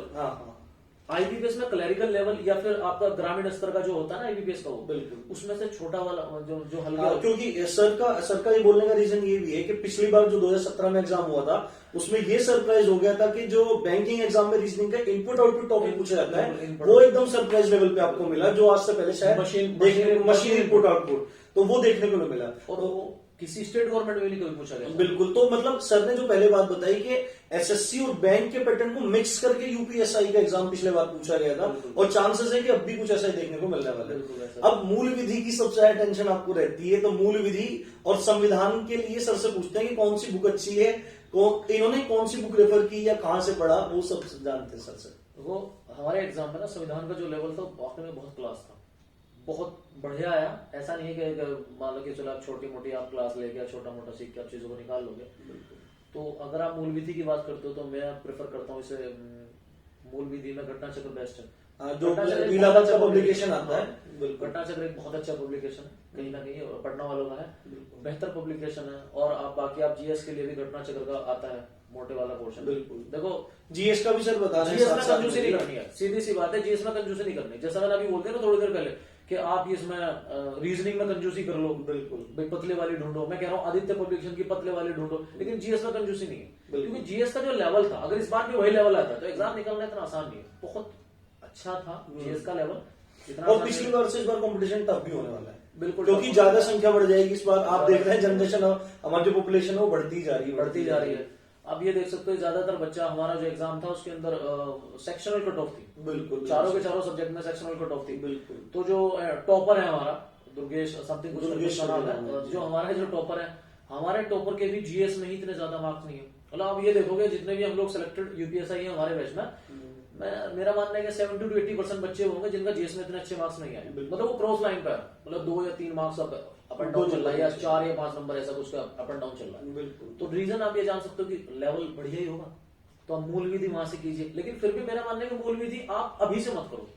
आईबीपीएस में क्लैरिकल लेवल, या फिर आपका ग्रामीण स्तर का जो होता है ना आईबीपीएस का, वो बिल्कुल उसमें से छोटा वाला जो हल्का। क्योंकि सर का ये बोलने का रीजन ये भी है कि पिछली बार जो 2017 में एग्जाम हुआ था, उसमें ये सरप्राइज हो गया था कि जो बैंकिंग एग्जाम में रीजनिंग का इनपुट आउटपुट टॉपिक पूछा जाता है, वो एकदम सरप्राइज लेवल पे आपको मिला, जो आज से पहले शायद मशीन इनपुट आउटपुट, तो वो देखने को नहीं मिला। और किसी स्टेट गवर्नमेंट में नहीं कभी पूछा गया। बिल्कुल, तो मतलब सर ने जो पहले बात बताई कि एसएससी और बैंक के पैटर्न को मिक्स करके यूपीएसआई का एग्जाम पिछले बार पूछा गया था, और चांसेस है कि अब भी कुछ ऐसा ही देखने को मिलने वाला है। अब मूल विधि की सबसे ज्यादा टेंशन आपको रहती है, तो मूल विधि और संविधान के लिए सर से पूछते हैं कि कौन सी बुक अच्छी है, इन्होंने कौन सी बुक रेफर की या कहां से पढ़ा, वो सब जानते हैं सर से। वो हमारे एग्जाम में ना संविधान का जो लेवल था वाकई में बहुत क्लास था, बहुत बढ़िया आया। ऐसा नहीं है कि मान लो कि चलो आप छोटी मोटी आप क्लास लेके छोटा मोटा सीख के आप चीजों को निकाल लोगे। तो अगर आप मूल विधि की बात करते हो तो मैं प्रेफर करता हूँ इसे, मूल विधि में घटना चक्र बेस्ट है। जो इलाहाबाद का पब्लिकेशन आता है, घटना चक्र एक बहुत अच्छा पब्लिकेशन है, कहीं ना कहीं पढ़ने वालों का है, बेहतर पब्लिकेशन है। और आप बाकी आप जीएस के लिए भी घटना चक्र का आता है, मोटे वाला पोर्शन। बिल्कुल, देखो जीएस का भी सर बता रहे हैं, जीएस में कंजूसी नहीं करनी है, सीधी सी बात है, जीएस में कंजूसी नहीं करनी। जैसा मैंने अभी बोलते ना थोड़ी देर पहले कि आप इसमें रीजनिंग में कंजूसी कर लो, बिल्कुल भाई पतले वाली ढूंढो। मैं कह रहा हूँ आदित्य पब्लिकेशन की पतले वाली ढूंढो, लेकिन जीएस में कंजूसी नहीं है, क्योंकि जीएस का जो लेवल था, अगर इस बार भी वही लेवल आता तो एग्जाम निकलना इतना आसान नहीं है। बहुत अच्छा था जीएस का लेवल, और पिछली बार से इस बार कंपटीशन टफ भी होने वाला है, बिल्कुल, क्योंकि ज्यादा संख्या बढ़ जाएगी इस बार। आप देख रहे हैं जनरेशन, हमारी जो पॉपुलेशन है वो बढ़ती जा रही है। अब ये देख सकते हो ज्यादातर बच्चा, हमारा जो एग्जाम था उसके अंदर सेक्शनल कट ऑफ थी, बिल्कुल, चारों के चारों सब्जेक्ट में सेक्शनल कट ऑफ थी, बिल्कुल। तो जो टॉपर है हमारा दुर्गेश समथिंग, जो हमारा जो टॉपर है, हमारे टॉपर के भी जीएस में ही इतने ज्यादा मार्क्स नहीं है, मतलब आप ये देखोगे जितने भी हम लोग सिलेक्टेड यूपीएसआई हैं हमारे बैच में, मेरा मानना है कि 70 to 80% बच्चे होंगे जिनका जीएस में इतने अच्छे मार्क्स नहीं आए, मतलब वो क्रॉस लाइन पर है, मतलब 2 या 3 मार्क्स अप एंड डाउन चल रहा है, या 4 या 5 नंबर ऐसा कुछ का अप एंड डाउन चल रहा है। बिल्कुल। तो रीजन आप ये जान सकते हो कि लेवल बढ़िया ही होगा, तो आप मूल विधि वहां से कीजिए। लेकिन फिर भी मेरा मानना है कि मूल विधि आप अभी से मत करो।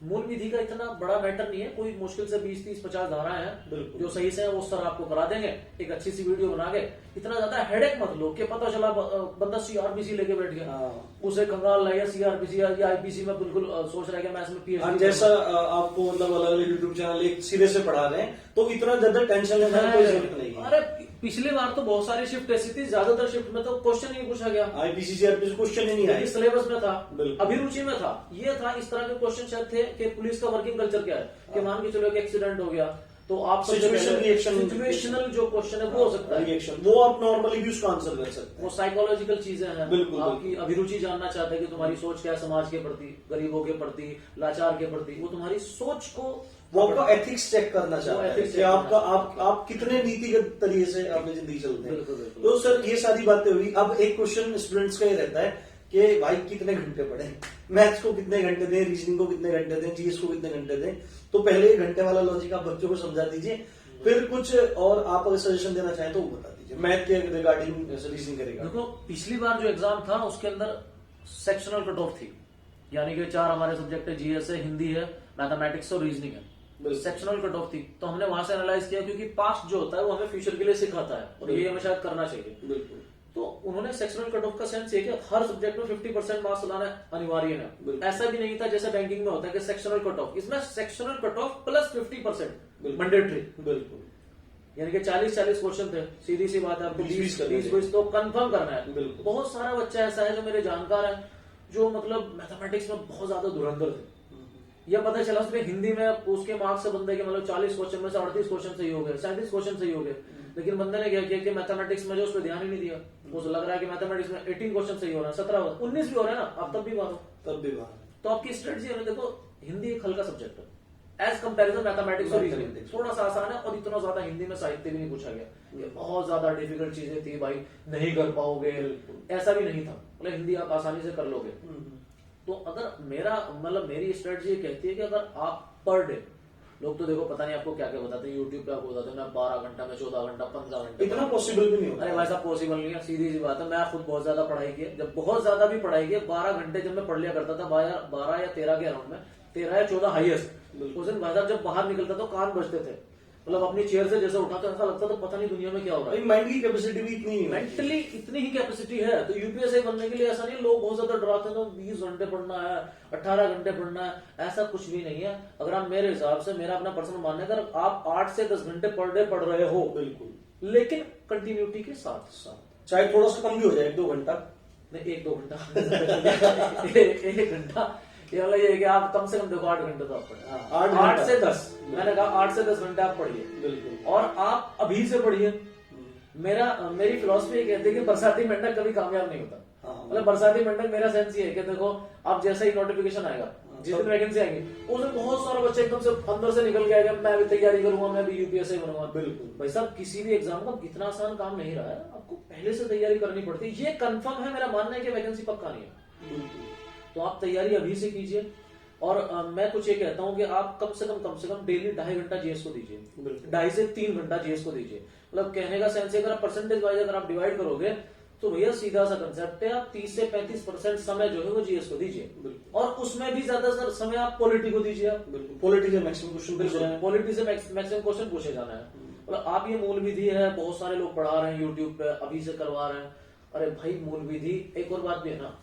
मूल विधि का इतना बड़ा मैटर नहीं है, कोई मुश्किल से 20, 30, 50 धाराएं हैं जो सही से है वो सर आपको करा देंगे, एक अच्छी सी वीडियो बना के। इतना ज्यादा हेडेक मत लो कि पता चला बंदा सीआरपीसी लेके बैठ गया, उसे कंगाल लगा सीआरपीसी या आईपीसी में बिल्कुल सोच रहा है कि मैं इसमें पीएचडी। जैसा आपको मतलब अलग अलग यूट्यूब चैनल एक सिरे से पढ़ा रहे हैं, तो इतना ज्यादा टेंशन लेने की कोई जरूरत नहीं है। अरे पिछली बार तो बहुत सारी शिफ्ट ऐसी थी, ज्यादातर शिफ्ट में तो क्वेश्चन ही पूछा गया, आईपीसी सीआरपीसी क्वेश्चन ही नहीं आया, सिलेबस में था, बिल्कुल। अभिरुचि में था, ये था। इस तरह के क्वेश्चन शायद थे कि पुलिस का वर्किंग कल्चर क्या है, कि मान के चलो एक एक्सीडेंट हो गया तो आप सिचुएशनल जो क्वेश्चन है वो हो सकता है, रिएक्शन, वो आप नॉर्मली भी उसका आंसर कर सकते हैं। वो साइकोलॉजिकल चीजें हैं। बिल्कुल, आपकी अभिरुचि जानना चाहते हैं कि तुम्हारी सोच क्या है समाज के प्रति, गरीबों के प्रति, लाचार के प्रति, वो तुम्हारी सोच को, वो आपका एथिक्स चेक करना चाहता है कि आपका आप कितने नीतिगत तरीके से अपनी जिंदगी चलते हैं। तो सर ये सारी बातें हुई। अब एक क्वेश्चन स्टूडेंट्स का ये रहता है कि भाई कितने घंटे पढ़े, मैथ्स को कितने घंटे दें, रीजनिंग को कितने घंटे दें, जीएस को कितने घंटे दें। तो पहले 1 घंटे वाला लॉजिक आप बच्चों को समझा दीजिए, फिर कुछ और आप अगर सजेशन देना चाहें तो वो बता दीजिए मैथ के रिगार्डिंग रीजनिंग करेगा। देखो पिछली बार जो एग्जाम था उसके अंदर सेक्शनल कट ऑफ थी, यानी कि 4 हमारे सब्जेक्ट है, जीएस है, हिंदी है, मैथमेटिक्स और रीजनिंग है। सेक्शनल कट ऑफ थी, तो हमने वहां से एनालाइज किया, क्योंकि पास्ट जो होता है वो हमें फ्यूचर के लिए सिखाता है और ये हमें शायद करना चाहिए। बिल्कुल। तो उन्होंने सेक्शनल कट ऑफ का सेंस ये कि हर सब्जेक्ट में 50% मार्क्स लाना अनिवार्य है। ऐसा भी नहीं था जैसे बैंकिंग में होता है कि सेक्शनल कट ऑफ, इसमें sectional cut off plus 50% mandatory. बिल्कुल, यानी कि 40 क्वेश्चन थे, सीधी सी बात है, आपको 20 तो कंफर्म करना है। बहुत सारा बच्चा ऐसा है जो मेरे जानकार है जो मतलब मैथमेटिक्स में बहुत ज्यादा धुरंधर थे, यह पता चला उसमें हिंदी में उसके मार्क्स से बंदे के मतलब 40 क्वेश्चन में से 38 क्वेश्चन सही हो गए, 37 क्वेश्चन सही हो गए। लेकिन बंदे ने क्या किया कि मैथमेटिक्स में जो उस पर ध्यान ही नहीं दिया, उसे लग रहा है कि मैथमेटिक्स में 18 क्वेश्चन सही हो रहा है, 17 19 भी हो रहे हैं ना, आप तब भी मारो, तो आपकी स्ट्रेटजी है। देखो हिंदी एक हल्का सब्जेक्ट है एज कंपेरिजन मैथमेटिक्स और रीजनिंग, थोड़ा सा आसान है, और इतना ज्यादा हिंदी में साहित्य भी नहीं पूछा गया, ये बहुत ज्यादा डिफिकल्ट चीजें थी भाई, नहीं कर पाओगे, ऐसा भी नहीं था, मतलब हिंदी आप आसानी से कर लोगे। तो अगर मेरी स्ट्रेटजी कहती है कि अगर आप पर डे, लोग तो देखो पता नहीं आपको क्या क्या बताते हैं, यूट्यूब पे आपको बताते हैं मैं 12 घंटा में 14 घंटा 15 घंटा, इतना पॉसिबल भी नहीं होता। अरे वैसा पॉसिबल नहीं है, सीधी सी बात है। मैं खुद बहुत ज्यादा पढ़ाई की, जब बहुत ज्यादा भी पढ़ाई की, 12 घंटे जब मैं पढ़ लिया करता था, 12 या 13 के अराउंड में, 13 या 14 हाईएस्ट। उस दिन भाई साहब जब बाहर निकलता तो कान बजते थे, मतलब अपनी चेयर से जैसे उठा तो ऐसा लगता था पता नहीं दुनिया में क्या हो रहा है। माइंड की कैपेसिटी भी इतनी, मेंटली इतनी ही कैपेसिटी है। तो यूपीएससी बनने के लिए ऐसा नहीं, लोग बहुत ज्यादा डराते हैं तो 20 घंटे पढ़ना है, 18 घंटे पढ़ना है, ऐसा कुछ भी नहीं है। अगर आप मेरे हिसाब से, मेरा अपना पर्सनल मानना है, अगर आप 8 से 10 घंटे पर डे पढ़ रहे हो, बिल्कुल, लेकिन कंटिन्यूटी के साथ, चाहे थोड़ा सा कम भी हो जाए, 1-2 घंटा नहीं, 1-2 घंटा 1 घंटा, ये वाला ये है कि आप कम से कम देखो 8 घंटे तो आप पढ़े, 8 से 10, मैंने कहा 8 से 10 घंटे आप पढ़िए, बिल्कुल, और आप अभी से पढ़िए। मेरी फिलॉसफी ये कहती है कि बरसाती मेंढक कभी कामयाब नहीं होता। मतलब बरसाती मेंढक, मेरा सेंस ये है कि देखो आप जैसा ही नोटिफिकेशन आएगा, जिस दिन वैकेंसी आएंगी, उस दिन बहुत सारे बच्चे एकदम से अंदर से निकल के आएगा, मैं भी तैयारी करूंगा, मैं भी यूपीएससी बनूंगा। बिल्कुल भाई साहब किसी भी एग्जाम का इतना आसान काम नहीं रहा है, आपको पहले से तैयारी करनी पड़ती है। ये कंफर्म है, मेरा मानना है कि वैकेंसी पक्का नहीं है, तो आप तैयारी अभी से कीजिए। और मैं कुछ ये कहता हूं कि आप कम से कम डेली 2.5 घंटा जीएस को दीजिए, 2.5 से 3 घंटा जीएस को दीजिए। मतलब कहने का सेंस है, अगर परसेंटेज वाइज अगर आप डिवाइड करोगे तो भैया सीधा सा कंसेप्ट है, आप 30 से 35% समय जो है वो जीएस को दीजिए, और उसमें भी ज्यादा समय आप पॉलिटी को दीजिए। पॉलिटी से मैक्सिमम क्वेश्चन, पॉलिटी से मैक्सिमम क्वेश्चन पूछे जाना है। मतलब आप ये मूल विधि है, बहुत सारे लोग पढ़ा रहे हैं यूट्यूब पे, अभी से करवा रहे हैं। अरे भाई मूल विधि, एक और बात भी है ना,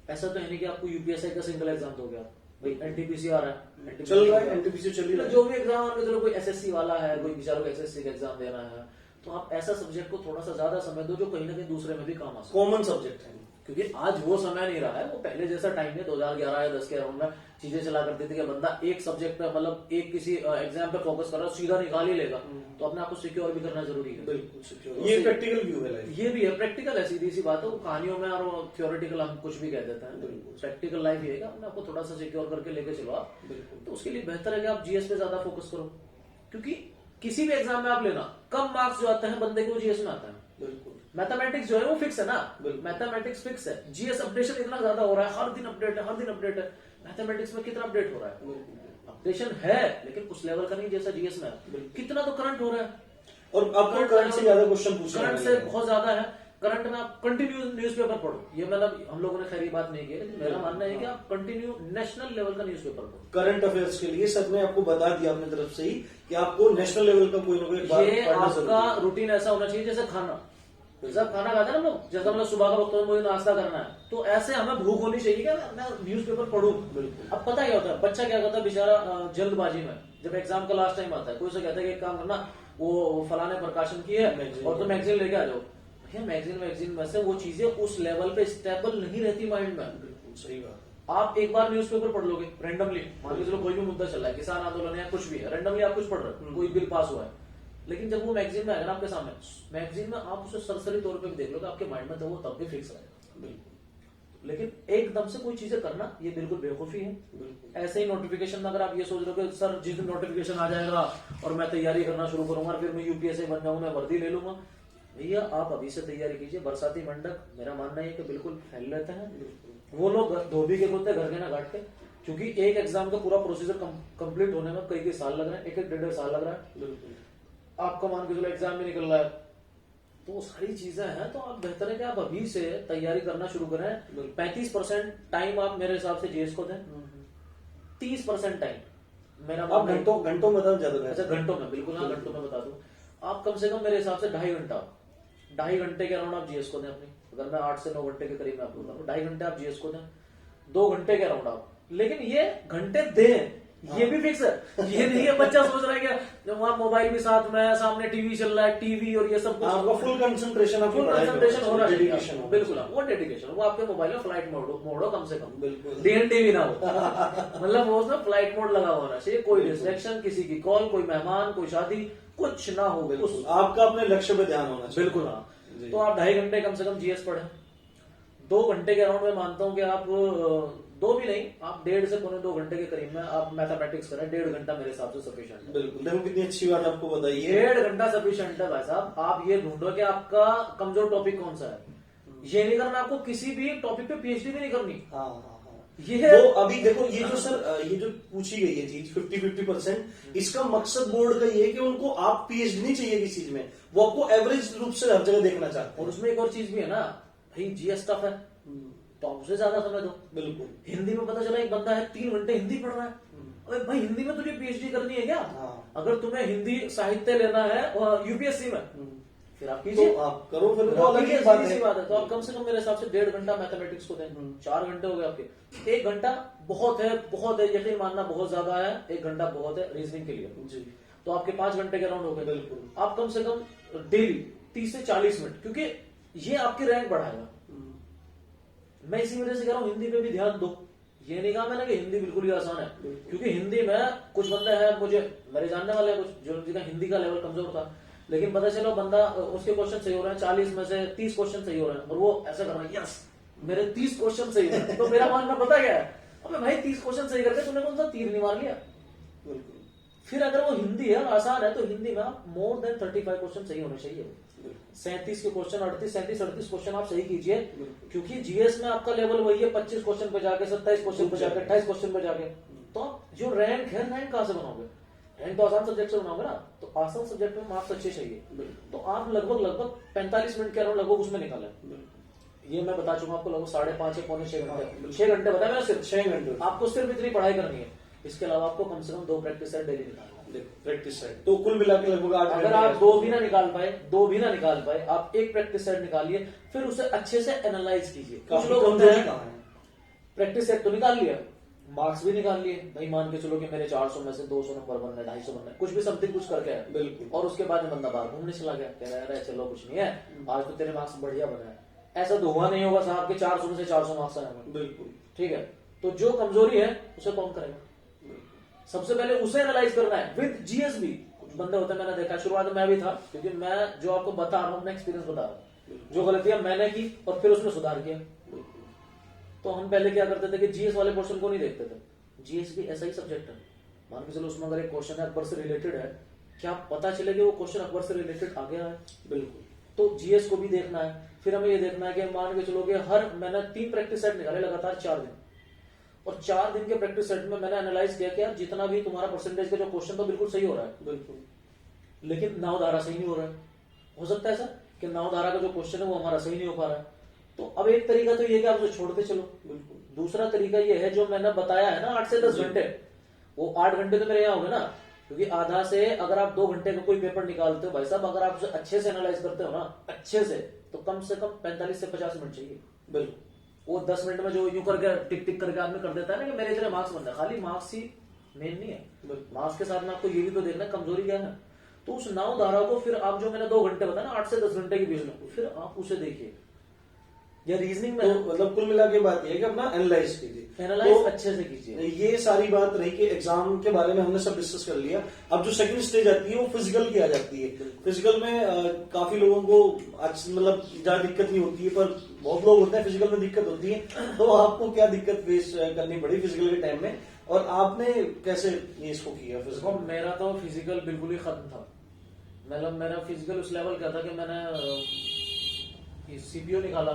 ऐसा तो है नहीं कि आपको यूपीएससी का सिंगल एग्जाम हो गया, भाई एनटीपीसी आ रहा है, चल रहा है, एनटीपीसी चल ही रहा है, जो भी एग्जाम आने, चलो कोई एसएससी वाला है, कोई बेचारों को एसएससी का एग्जाम देना है, तो आप ऐसा सब्जेक्ट को थोड़ा सा ज्यादा समय दो जो कहीं ना कहीं दूसरे में भी काम आ सकता है, कॉमन सब्जेक्ट है। क्योंकि आज वो समय नहीं रहा है, वो पहले जैसा टाइम है 2011 या 10 के अराउंड में चीजें चला करती थी कि बंदा एक सब्जेक्ट पे, मतलब एक किसी एग्जाम पे फोकस कर रहा है, सीधा निकाल ही लेगा। तो अपने आप को सिक्योर भी करना जरूरी है। बिल्कुल सिक्योर, ये प्रैक्टिकल व्यू है, ये भी है, प्रैक्टिकल है, सीधी सी बात है। वो कहानियों में और थ्योरेटिकल हम कुछ भी कह देते हैं, प्रैक्टिकल लाइफ ये है, अपने आपको थोड़ा सा सिक्योर करके लेके चलो आप। तो उसके लिए बेहतर है कि आप जीएस पे ज्यादा फोकस करो, क्योंकि किसी भी एग्जाम में आप लेना, कम मार्क्स जो आते हैं बंदे को जीएस में आता है। मैथमेटिक्स जो है वो फिक्स है ना, बिल्कुल। मैथमेटिक्स फिक्स है। जीएस अपडेशन इतना ज्यादा हो रहा है, हर दिन अपडेट है, हर दिन अपडेट है। मैथमेटिक्स में कितना अपडेट हो रहा है? अपडेशन है लेकिन उस लेवल का नहीं जैसा जीएस में है। कितना तो करंट हो रहा है, और आपको करंट से ज्यादा क्वेश्चन पूछे करंट से बहुत ज्यादा है। करंट में आप कंटिन्यू न्यूज़पेपर पढ़ो, ये मतलब हम लोगों ने खैर ये बात नहीं की, लेकिन मेरा मानना है कि आप कंटिन्यू नेशनल लेवल का न्यूज़पेपर पढ़ो। करंट अफेयर्स के लिए सर ने आपको बता दिया अपनी तरफ से ही कि आपको नेशनल लेवल का कोई ना कोई बात ये पढ़ना जरूरी है। आपका रूटीन ऐसा होना चाहिए जैसे खाना, जैसे आप खाना खाते हैं ना लोग, जैसे हम लोग सुबह का वक्त है मुझे नाश्ता करना है, तो ऐसे हमें भूख होनी चाहिए कि मैं न्यूज़पेपर पढूं। बिल्कुल। अब पता क्या होता है, बच्चा क्या करता है बेचारा, जल्दबाजी में जब एग्जाम का लास्ट टाइम आता है, कोई से कहता है कि एक काम करना, वो फलाने प्रकाशन की है और तुम मैगजीन लेके आ जाओ। भैया मैगजीन में से वो चीजें उस लेवल पे स्टेबल नहीं रहती माइंड में। बिल्कुल सही बात। आप एक बार न्यूज़पेपर पढ़ लोगे रैंडमली, मान के चलो कोई भी मुद्दा चल रहा है, किसान आंदोलन या कुछ भी है, रैंडमली आप कुछ पढ़ रहे हो, कोई बिल पास हुआ है, लेकिन जब वो मैगजीन में आएगा ना आपके सामने, मैगजीन में आप उसे सरसरी तौर पे भी देख लोगे, आपके माइंड में तो वो तब भी फिक्स रहेगा। बिल्कुल। लेकिन एकदम से कोई चीजें करना ये बिल्कुल बेवकूफी है। बिल्कुल। ऐसे ही नोटिफिकेशन में अगर आप ये सोच रहे हो कि सर जिस दिन नोटिफिकेशन आ जाएगा और मैं तैयारी करना शुरू करूंगा, फिर मैं यूपीएससी बन जाऊंगा, मैं वर्दी ले लूंगा, भैया आप अभी से तैयारी कीजिए। बरसाती मंडक मेरा मानना है कि बिल्कुल फैल लेते हैं वो लोग, धोबी के कुत्ते घर के ना काट के, क्योंकि एक एग्जाम का पूरा प्रोसीजर कंप्लीट होने में कई साल लग रहे हैं, एक डेढ़ साल लग रहा है। बिल्कुल। आपका मान के चलो एग्जाम भी निकल रहा है, तो सारी चीजें हैं, तो आप बेहतर है कि आप अभी से तैयारी करना शुरू करें। 35% टाइम आप मेरे हिसाब से जीएस को दें, 30% टाइम मेरा आप घंटों में बता ज्यादा अच्छा घंटों में, बिल्कुल हाँ घंटों में बता दूं। आप कम से कम मेरे हिसाब से 2.5 घंटे के अराउंड आप जीएस को दें अपनी, अगर मैं 8 से 9 घंटे के करीब में आपको बताऊं, 2.5 घंटे आप जीएस को दें, 2 घंटे के अराउंड आप, लेकिन ये घंटे दें ये भी फिक्स है। ये नहीं है बच्चा सोच रहा है कि वहां मोबाइल भी साथ में है, सामने टीवी चल रहा है, टीवी और ये सब कुछ, आपका फुल कंसंट्रेशन, फुल कंसंट्रेशन होना चाहिए, डेडिकेशन हो। बिल्कुल वो डेडिकेशन, वो आपके मोबाइल में फ्लाइट मोड हो कम से कम, बिल्कुल। डीएनडी भी ना हो मतलब वो उसमें फ्लाइट मोड लगा होना चाहिए, कोई डिस्ट्रैक्शन, किसी की कॉल, कोई मेहमान, कोई शादी, कुछ ना हो। बिल्कुल। आपका अपने लक्ष्य पे ध्यान होना चाहिए। बिल्कुल हाँ। तो आप 2.5 घंटे कम से कम जीएस पढ़ें, 2 घंटे के अराउंड में मानता हूं कि आप 2 भी नहीं, आप 1.5 से 2 घंटे के करीब में आप मैथमेटिक्स करें, 1.5 घंटा मेरे हिसाब से सफिशिएंट है। बिल्कुल। देखो कितनी अच्छी बात आपको बताई है। 1.5 घंटा सफिशिएंट है भाई साहब। आप ये ढूंढो कि आपका कमजोर टॉपिक कौन सा है, ये नहीं करना आपको किसी भी टॉपिक पे पीएचडी भी नहीं करनी। हाँ हाँ हाँ। ये तो अभी देखो ये जो सर ये जो पूछी गई है चीज 50-50%, इसका मकसद बोर्ड का ये है कि उनको आप पीएचडी नहीं चाहिए किसी चीज में, वो आपको एवरेज रूप से हर जगह देखना चाहते और हैं। उसमें एक और चीज भी है ना भाई, जीएस टफ है तो आप उसे ज्यादा समय दो। बिल्कुल। हिंदी में पता चला एक बंदा है 3 घंटे हिंदी पढ़ रहा है, अरे भाई हिंदी में तुझे पीएचडी करनी है क्या? हाँ। अगर तुम्हें हिंदी साहित्य लेना है यूपीएससी में, फिर आप कीजिए, तो आप करो, फिर तो वो अलग ही बात है। बात है। तो आप कम से कम मेरे हिसाब से 1.5 घंटा मैथमेटिक्स को दें, 4 घंटे हो गए आपके। 1 घंटा बहुत है, बहुत है, यकीन मानना बहुत ज्यादा है, 1 घंटा बहुत है रीजनिंग के लिए जी। तो आपके 5 घंटे के अराउंड हो गए। बिल्कुल। आप कम से कम डेली 30 से 40 मिनट, क्योंकि ये आपकी रैंक बढ़ाएगा। मैं इसी वजह से कह रहा हूँ हिंदी पे भी ध्यान दो। ये नहीं कहा मैंने कि हिंदी बिल्कुल ही आसान है, क्योंकि हिंदी में कुछ बंदे हैं, मुझे मेरे जानने वाले कुछ जो जिनका हिंदी का लेवल कमजोर था, लेकिन पता चलो बंदा उसके क्वेश्चन सही हो रहे हैं, 40 में से 30 क्वेश्चन सही हो रहे हैं, और वो ऐसा कर रहा है यस मेरे 30 क्वेश्चन सही हो रहे हैं। तो मेरा मानना पता क्या है, अबे भाई 30 क्वेश्चन सही करके तूने कौन सा तीर नहीं मार लिया। बिल्कुल। फिर अगर वो हिंदी है आसान है, तो हिंदी में आप मोर देन 35 क्वेश्चन सही होने चाहिए। 37 के क्वेश्चन, 38 क्वेश्चन आप सही कीजिए, क्योंकि जीएस में आपका लेवल वही है 25 क्वेश्चन पे जाके, 27 क्वेश्चन पे जाके, 28 क्वेश्चन पे जाके। तो आप जो रैंक है, रैंक कहां से बनाओगे? रैंक तो आसान सब्जेक्ट से बनाओगे ना, तो आसान सब्जेक्ट में मार्क्स अच्छे चाहिए, तो आप लगभग 45 मिनट के अराउंड लगभग उसमें निकालें। ये मैं बता चुका आपको, लगभग 5.5 से पौने 6 घंटे, 6 घंटे बताया मैंने, सिर्फ 6 घंटे आपको सिर्फ इतनी पढ़ाई करनी है। इसके अलावा आपको कम से कम 2 प्रैक्टिस सेट डेली निकालना है। प्रैक्टिस सेट तो कुल मिला के लगभग 8 अगर आप 2 भी ना निकाल पाए, आप 1 प्रैक्टिस सेट निकालिए, फिर उसे अच्छे से एनालाइज कीजिए। कुछ लोग होते हैं प्रैक्टिस सेट तो निकाल लिया, मार्क्स भी निकाल लिए, भाई मान के चलो कि मेरे 400 में से 200 नंबर बनना है, 250 बनना है, कुछ भी समथिंग कुछ करके है, बिल्कुल। और उसके बाद में बंदा बाहर घूमने चला गया, कह रहा है चलो कुछ नहीं है, आज तो तेरे मार्क्स बढ़िया बना है। ऐसा तो हुआ नहीं होगा साहब के 400 में से 400 मार्क्स आए होंगे। बिल्कुल। ठीक है, तो जो कमजोरी है उसे कौन करेगा? सबसे पहले उसे एनालाइज करना है विद जीएस भी। कुछ बंदे होते हैं, मैंने देखा, शुरुआत में मैं भी था, क्योंकि मैं जो आपको बता रहा हूं अपना एक्सपीरियंस बता रहा हूं, जो गलतियां मैंने की और फिर उसमें सुधार किया। तो हम पहले क्या करते थे कि जीएस वाले क्वेश्चन को नहीं देखते थे। जीएस भी ऐसा ही सब्जेक्ट है, मान के चलो उसमें अगर एक क्वेश्चन है अकबर से रिलेटेड है, क्या पता चले कि वो क्वेश्चन अकबर से रिलेटेड आ गया है? बिल्कुल। तो जीएस को भी देखना है। फिर हमें ये देखना है कि मान के चलो कि हर मैंने 3 प्रैक्टिस सेट निकाले लगातार 4 दिन, और 4 दिन के प्रैक्टिस सेट में मैंने एनालाइज किया कि यार जितना भी तुम्हारा परसेंटेज का जो क्वेश्चन तो बिल्कुल सही हो रहा है, बिल्कुल, लेकिन नाव धारा सही नहीं हो रहा है। हो सकता है सर कि नाव धारा का जो क्वेश्चन है वो हमारा सही नहीं हो पा रहा है। तो अब एक तरीका तो ये कि आप उसे छोड़ते चलो, बिल्कुल। दूसरा तरीका ये है जो मैंने बताया है ना 8 से 10 घंटे, वो 8 घंटे तो मेरे यहाँ होंगे ना, क्योंकि आधा से अगर आप 2 घंटे का कोई पेपर निकालते हो भाई साहब, अगर आप उसे अच्छे से एनालाइज करते हो ना अच्छे से, तो कम से कम 45 से 50 मिनट चाहिए। बिल्कुल, वो 10 मिनट में जो यूं करके टिक टिक करके आदमी कर देता है ना कि मेरे इतने मार्क्स बन रहे, खाली मार्क्स ही मेन नहीं है, मार्क्स के साथ में आपको ये भी तो देखना है कमजोरी क्या है। तो उस नाव धारा को फिर आप जो मैंने 2 घंटे बताया ना 8 से 10 घंटे के बीच में, फिर आप उसे देखिए, या रीजनिंग में तो मतलब कुल मिला के बात ये है कि अपना एनालाइज कीजिए, एनालाइज तो अच्छे से कीजिए। ये सारी बात रही कि एग्जाम के बारे में हमने सब डिस्कस कर लिया। अब जो सेकंड स्टेज आती है वो फिजिकल की आ जाती है। फिजिकल में काफी लोगों को मतलब ज्यादा दिक्कत नहीं होती है, पर बहुत लोग होते हैं फिजिकल में दिक्कत होती है। तो आपको क्या दिक्कत फेस करनी पड़ी फिजिकल के टाइम में, और आपने कैसे इसको किया देखो फिजिकल? मेरा तो फिजिकल बिल्कुल ही खत्म था, मतलब मेरा फिजिकल उस लेवल का था कि मैंने सीपीओ निकाला,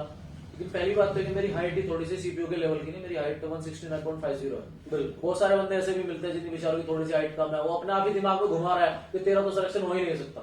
लेकिन पहली बात तो कि मेरी हाइट ही थोड़ी सी सीपीओ के लेवल की नहीं, मेरी हाइट तो 169.50 है। बिल्कुल, बहुत सारे बंदे ऐसे भी मिलते हैं जिनकी बेचारों की थोड़ी सी हाइट कम है, वो अपने आप ही दिमाग में घुमा रहा है कि तेरा तो सिलेक्शन हो ही नहीं सकता,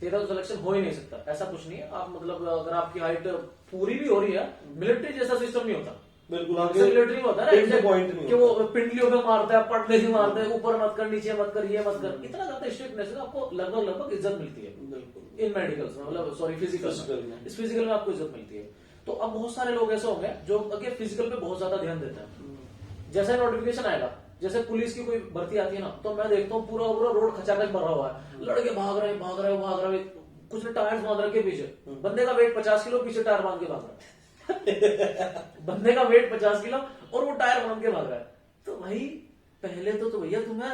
तेरा तो सिलेक्शन हो ही नहीं सकता। ऐसा कुछ नहीं है, आप मतलब अगर आपकी हाइट पूरी भी हो रही है, मिलिट्री जैसा सिस्टम नहीं होता, बिल्कुल, मिलिट्री में होता है ना पॉइंट नहीं कि वो पिंडलियों पे मारता है, पटले से मारता है, ऊपर मत कर, नीचे मत कर, ये मत कर, इतना ज्यादा स्ट्रिक्टनेस है, आपको लगभग इज्जत मिलती है बिल्कुल इन मेडिकल्स में, मतलब सॉरी फिजिकल में। इस फिजिकल में आपको इज्जत मिलती है। तो अब बहुत सारे लोग ऐसे होंगे जो अगर फिजिकल पे बहुत ज्यादा ध्यान देते हैं, जैसे नोटिफिकेशन आएगा, जैसे पुलिस की कोई भर्ती आती है ना, तो मैं देखता हूँ पूरा पूरा रोड खचाखच भरा हुआ है, लड़के भाग रहे हैं, कुछ ने टायर्स बांध रखे पीछे, बंदे का वेट 50 किलो, पीछे टायर बांध के भाग रहा है बंदे का वेट 50 किलो और वो टायर बांध के भाग रहा है। तो भाई पहले तो भैया तुम्हें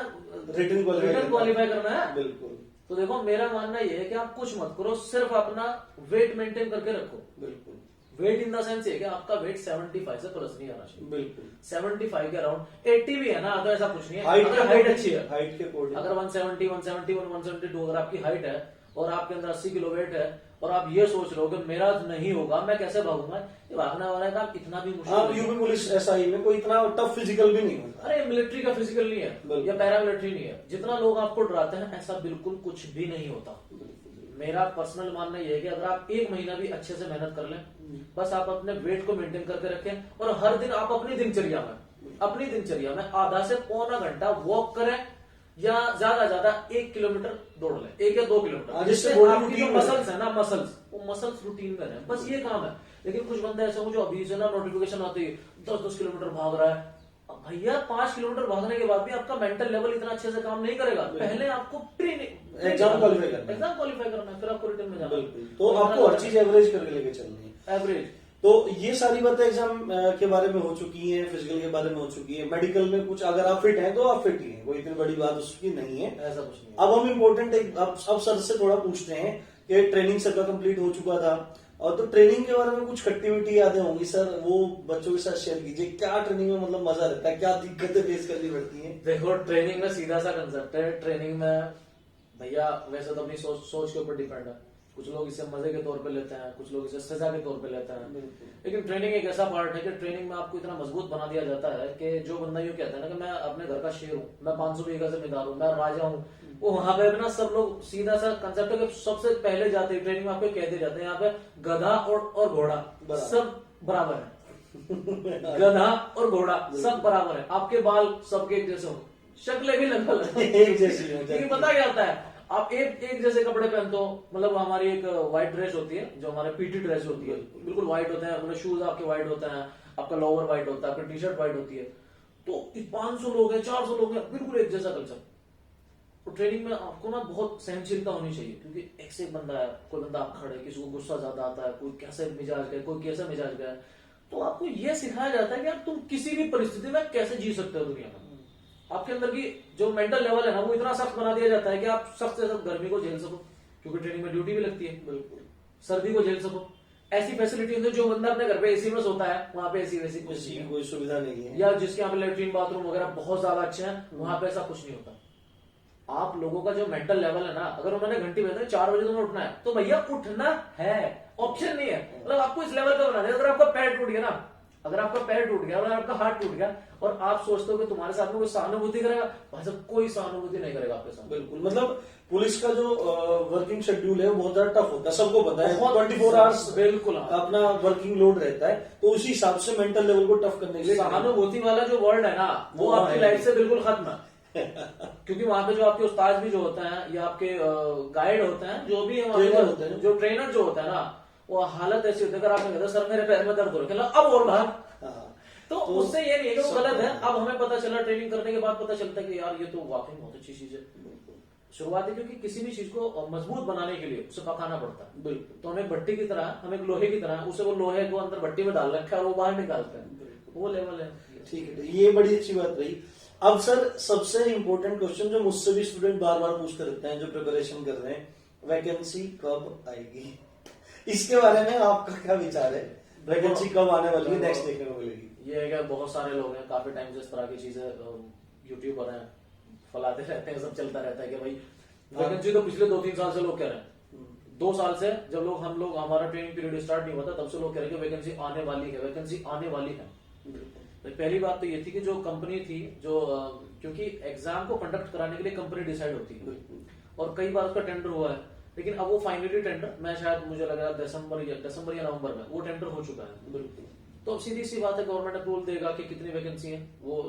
रिटन क्वालिफाई करना है। बिल्कुल, तो देखो मेरा मानना ये है कि आप कुछ मत करो, सिर्फ अपना वेट मेंटेन करके रखो। बिल्कुल, वेट इन द सेंस है कि आपका वेट 75 से प्लस नहीं आना चाहिए, बिल्कुल 75 के अराउंड, 80 भी है ना तो ऐसा कुछ नहीं है, हाइट अगर हाइट अच्छी है, हाइट के अकॉर्डिंग अगर 170, 171, 172 अगर आपकी हाइट है और आपके अंदर 80 किलो वेट है, और आप ये सोच रहे हो कि मेरा नहीं होगा, मैं कैसे भागूंगा, ये भागना वाला काम इतना भी मुश्किल आप यूपी पुलिस एसआई में कोई इतना टफ फिजिकल भी नहीं होता। अरे मिलिट्री का फिजिकल नहीं है या पैरा मिलिट्री नहीं है, जितना लोग आपको डराते हैं ऐसा बिल्कुल कुछ भी नहीं होता। मेरा पर्सनल मानना यह है कि अगर आप 1 महीना भी अच्छे से मेहनत कर लें, बस आप अपने वेट को मेंटेन करके रखें, और हर दिन आप अपनी दिनचर्या में आधा से पौना घंटा वॉक करें, या ज्यादा 1 किलोमीटर दौड़ लें, 1 या 2 किलोमीटर, जिससे आपकी जो मसल्स है ना, वो मसल्स रूटीन में है, बस ये काम है। लेकिन कुछ बंदे ऐसे हो जो अभी से ना नोटिफिकेशन आती है 10-10 किलोमीटर भाग रहा है, भैया 5 किलोमीटर भागने के बाद भी आपका मेंटल लेवल इतना अच्छे से काम नहीं करेगा, पहले आपको एग्जाम क्वालिफाई करना है, फिर आपको रिटर्न में जाना है। तो आपको हर चीज एवरेज करके लेके चलनी है, एवरेज। तो ये सारी बातें एग्जाम के बारे में हो चुकी हैं, फिजिकल के बारे में हो चुकी है। मेडिकल में कुछ अगर आप फिट हैं तो आप फिट ही हैं, कोई इतनी बड़ी बात उसकी नहीं है, ऐसा कुछ नहीं। अब हम इम्पोर्टेंट अब सर से थोड़ा पूछते हैं कि ट्रेनिंग सबका कंप्लीट हो चुका था, और तो ट्रेनिंग के बारे में कुछ खट्टी मीठी यादें होंगी सर, वो बच्चों के साथ शेयर कीजिए। क्या ट्रेनिंग में मतलब मजा रहता है, क्या दिक्कतें फेस करनी पड़ती हैं? देखो ट्रेनिंग में सीधा सा कंसेप्ट है, ट्रेनिंग में भैया वैसे तो अपनी सोच के ऊपर डिपेंड है, कुछ लोग इसे मजे के तौर पे लेते हैं, कुछ लोग इसे सजा के तौर पे लेते हैं, लेकिन ट्रेनिंग एक ऐसा पार्ट है कि ट्रेनिंग में आपको इतना मजबूत बना दिया जाता है कि जो बंदा यूं कहता है ना कि मैं अपने घर का शेर हूँ, मैं 500 बीघा जमींदार हूँ, मैं राजा हूँ, वो वहां पे ना सब लोग सीधा सा कंसेप्ट है कि सबसे पहले जाते हैं ट्रेनिंग में आपको कहते जाते हैं यहाँ पे गधा और घोड़ा सब बराबर है गधा और घोड़ा सब बराबर है, आपके बाल सबके एक जैसे हो, शक्लें भी लगभग एक जैसी हो, लेकिन पता क्या होता है, आप एक जैसे कपड़े पहनते हो, मतलब हमारी एक व्हाइट ड्रेस होती है जो हमारे पीटी ड्रेस होती है, बिल्कुल व्हाइट होते हैं, अपने शूज आपके व्हाइट होते हैं, आपका लोअर व्हाइट होता है, आपकी टी शर्ट व्हाइट होती है, तो 500 लोग हैं, 400 लोग हैं, बिल्कुल एक जैसा कल्चर। तो ट्रेनिंग में आपको ना बहुत सहनशीलता होनी चाहिए, क्योंकि एक से एक बंदा है, कोई बंदा खड़े, किसी को गुस्सा ज्यादा आता है, कोई कैसे मिजाज का है, कोई कैसे मिजाज का है, तो आपको यह सिखाया जाता है कि यार तुम किसी भी परिस्थिति में कैसे जी सकते हो दुनिया में। आपके अंदर की जो मेंटल लेवल है ना वो इतना सख्त बना दिया जाता है कि आप सख्त से सख्त गर्मी को झेल सको, क्योंकि ट्रेनिंग में ड्यूटी भी लगती है, बिल्कुल सर्दी को झेल सको, ऐसी फैसिलिटी होती है, जो बंदा अपने घर पे एसी में सोता है वहां पे एसी वैसी कोई सुविधा नहीं है, या जिसके यहाँ पे लेटरिन बाथरूम वगैरह बहुत ज्यादा अच्छे हैं, वहां पे ऐसा कुछ नहीं होता। आप लोगों का जो मेंटल लेवल है ना, अगर उन्होंने घंटी बजाई 4 बजे तुम्हें उठना है तो भैया उठना है, ऑप्शन नहीं है। मतलब आपको इस लेवल का बनाना है। अगर आपका पैर टूट गया ना, अगर आपका पैर टूट गया और आपका हाथ टूट गया और आप सोचते हो कि तुम्हारे साथ में कोई सहानुभूति करेगा, भाई साहब कोई सहानुभूति नहीं करेगा आपके साथ। बिल्कुल, मतलब पुलिस का जो वर्किंग शेड्यूल है वो बहुत ज्यादा टफ होता है, सबको पता है। बहुत 24 आवर्स बिल्कुल अपना वर्किंग लोड रहता है, तो उसी हिसाब से मेंटल लेवल को टफ करने के लिए सहानुभूति वाला जो वर्ड है ना, वो आपकी लाइफ से बिल्कुल खत्म है। क्योंकि वहां पे जो आपके उस्ताद भी जो होते हैं या आपके गाइड होते हैं, जो भी है ट्रेनर होते हैं, जो ट्रेनर जो होता है ना, वो हालत ऐसी होती है, अगर आपने कहते सर मेरे पैर में दर्द हो रहा है, अब और भाग। तो उससे ये नहीं है कि वो गलत है। अब हमें पता चला, ट्रेनिंग करने के बाद पता चलता है कि यार ये तो वाकई बहुत अच्छी चीज है। शुरुआत है, क्योंकि किसी भी चीज को मजबूत बनाने के लिए उसे पकाना पड़ता है। बिल्कुल, तो हमें भट्टी की तरह, हम एक लोहे की तरह उसे, वो लोहे को अंदर भट्टी में डाल रखा है और वो बाहर निकालते हैं, वो लेवल है। ठीक है, तो ये बड़ी अच्छी बात रही। अब सर सबसे इंपॉर्टेंट क्वेश्चन जो मुझसे भी स्टूडेंट बार बार पूछते रहते हैं, जो प्रिपरेशन कर रहे हैं, वैकेंसी कब आएगी, इसके बारे में आपका क्या विचार है? वैकेंसी कब आने वाली है, नेक्स्ट देखने को मिलेगी? ये है कि बहुत सारे लोग हैं, काफी टाइम से इस तरह की चीजें यूट्यूबर हैं फैलाते रहते हैं, सब चलता रहता है कि भाई वैकेंसी तो पिछले 2-3 साल से लोग कह रहे हैं। 2 साल से जब हम लोग हमारा ट्रेनिंग पीरियड स्टार्ट नहीं हुआ था, तब से लोग कह रहे हैं कि वैकेंसी आने वाली है, वैकेंसी आने वाली है। तो पहली बात तो ये थी कि जो कंपनी थी, जो क्योंकि एग्जाम को कंडक्ट कराने के लिए कंपनी डिसाइड होती है और कई बार उसका टेंडर हुआ है, लेकिन अब वो फाइनली टेंडर, मैं शायद मुझे लग रहा है दिसंबर या नवंबर में वो टेंडर हो चुका है। बिल्कुल, तो अब सीधी सी बात है, गवर्नमेंट अप्रूवल देगा कि कितनी वैकेंसी है, वो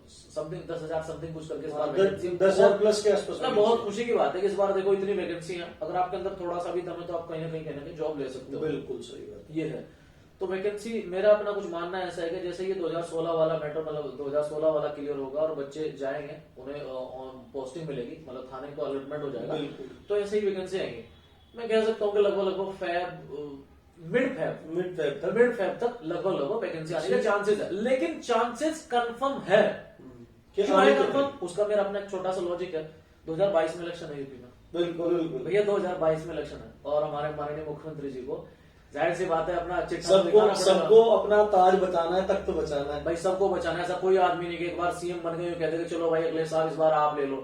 समथिंग 10,000 समथिंग कुछ करके इस बार 10,000 प्लस के आसपास। बहुत खुशी की बात है कि इस बार देखो इतनी वैकेंसी है। अगर आपके अंदर थोड़ा सा भी दम है तो आप कहीं ना कहीं जॉब ले सकते हो। बिल्कुल सही बात, ये है। तो वैकेंसी, मेरा अपना कुछ मानना ऐसा है कि जैसे ये 2016 वाला मैटर, मतलब 2016 वाला क्लियर होगा और बच्चे जाएंगे, उन्हें पोस्टिंग मिलेगी, मतलब थाने को अलॉटमेंट हो जाएगा, तो ऐसे ही वैकेंसी आएंगी। मैं कह सकता हूँ कि लगभग मिड फैब तक लगभग वैकेंसी आने के चांसेस है। लेकिन चांसेस कंफर्म है, क्यों है कंफर्म? उसका मेरा अपना एक छोटा सा लॉजिक है। 2022 में इलेक्शन है यूपी में, बिल्कुल बिल्कुल भैया 2022 में इलेक्शन है, और हमारे माननीय मुख्यमंत्री जी को जाहिर सी बात है अपना सबको अपना ताज बचाना है, तख्त बचाना है भाई, सबको बचाना है। ऐसा कोई आदमी नहीं कि एक बार सीएम बन गए कहते कि चलो भाई अगले साल इस बार आप ले लो,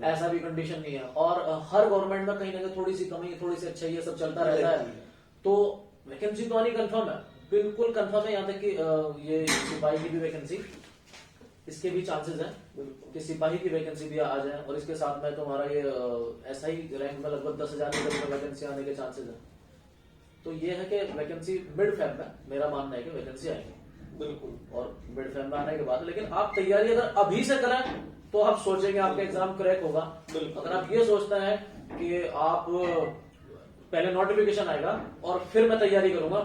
ऐसा भी कंडीशन नहीं है। और हर गवर्नमेंट में कहीं ना कहीं थोड़ी सी कमी, थोड़ी सी अच्छाई, ये सब चलता रहता है। तो वैकेंसी तो आनी कंफर्म है, बिल्कुल कंफर्म है। यहाँ तक कि ये सिपाही की भी वैकेंसी, इसके भी चांसेस हैं कि सिपाही की वैकेंसी भी आ जाए, और इसके साथ में तुम्हारा ये SI रैंक में लगभग 10,000 वैकेंसी आने के चांसेस है। तो ये है कि वैकेंसी मिड फैब में, मेरा मानना है कि वैकेंसी आएगी बिल्कुल, और मिड फैब में आने के बाद। लेकिन आप तैयारी अगर अभी से करें तो आप सोचेंगे आपका एग्जाम क्रैक होगा। अगर आप ये सोचते हैं कि आप पहले नोटिफिकेशन आएगा और फिर मैं तैयारी करूंगा,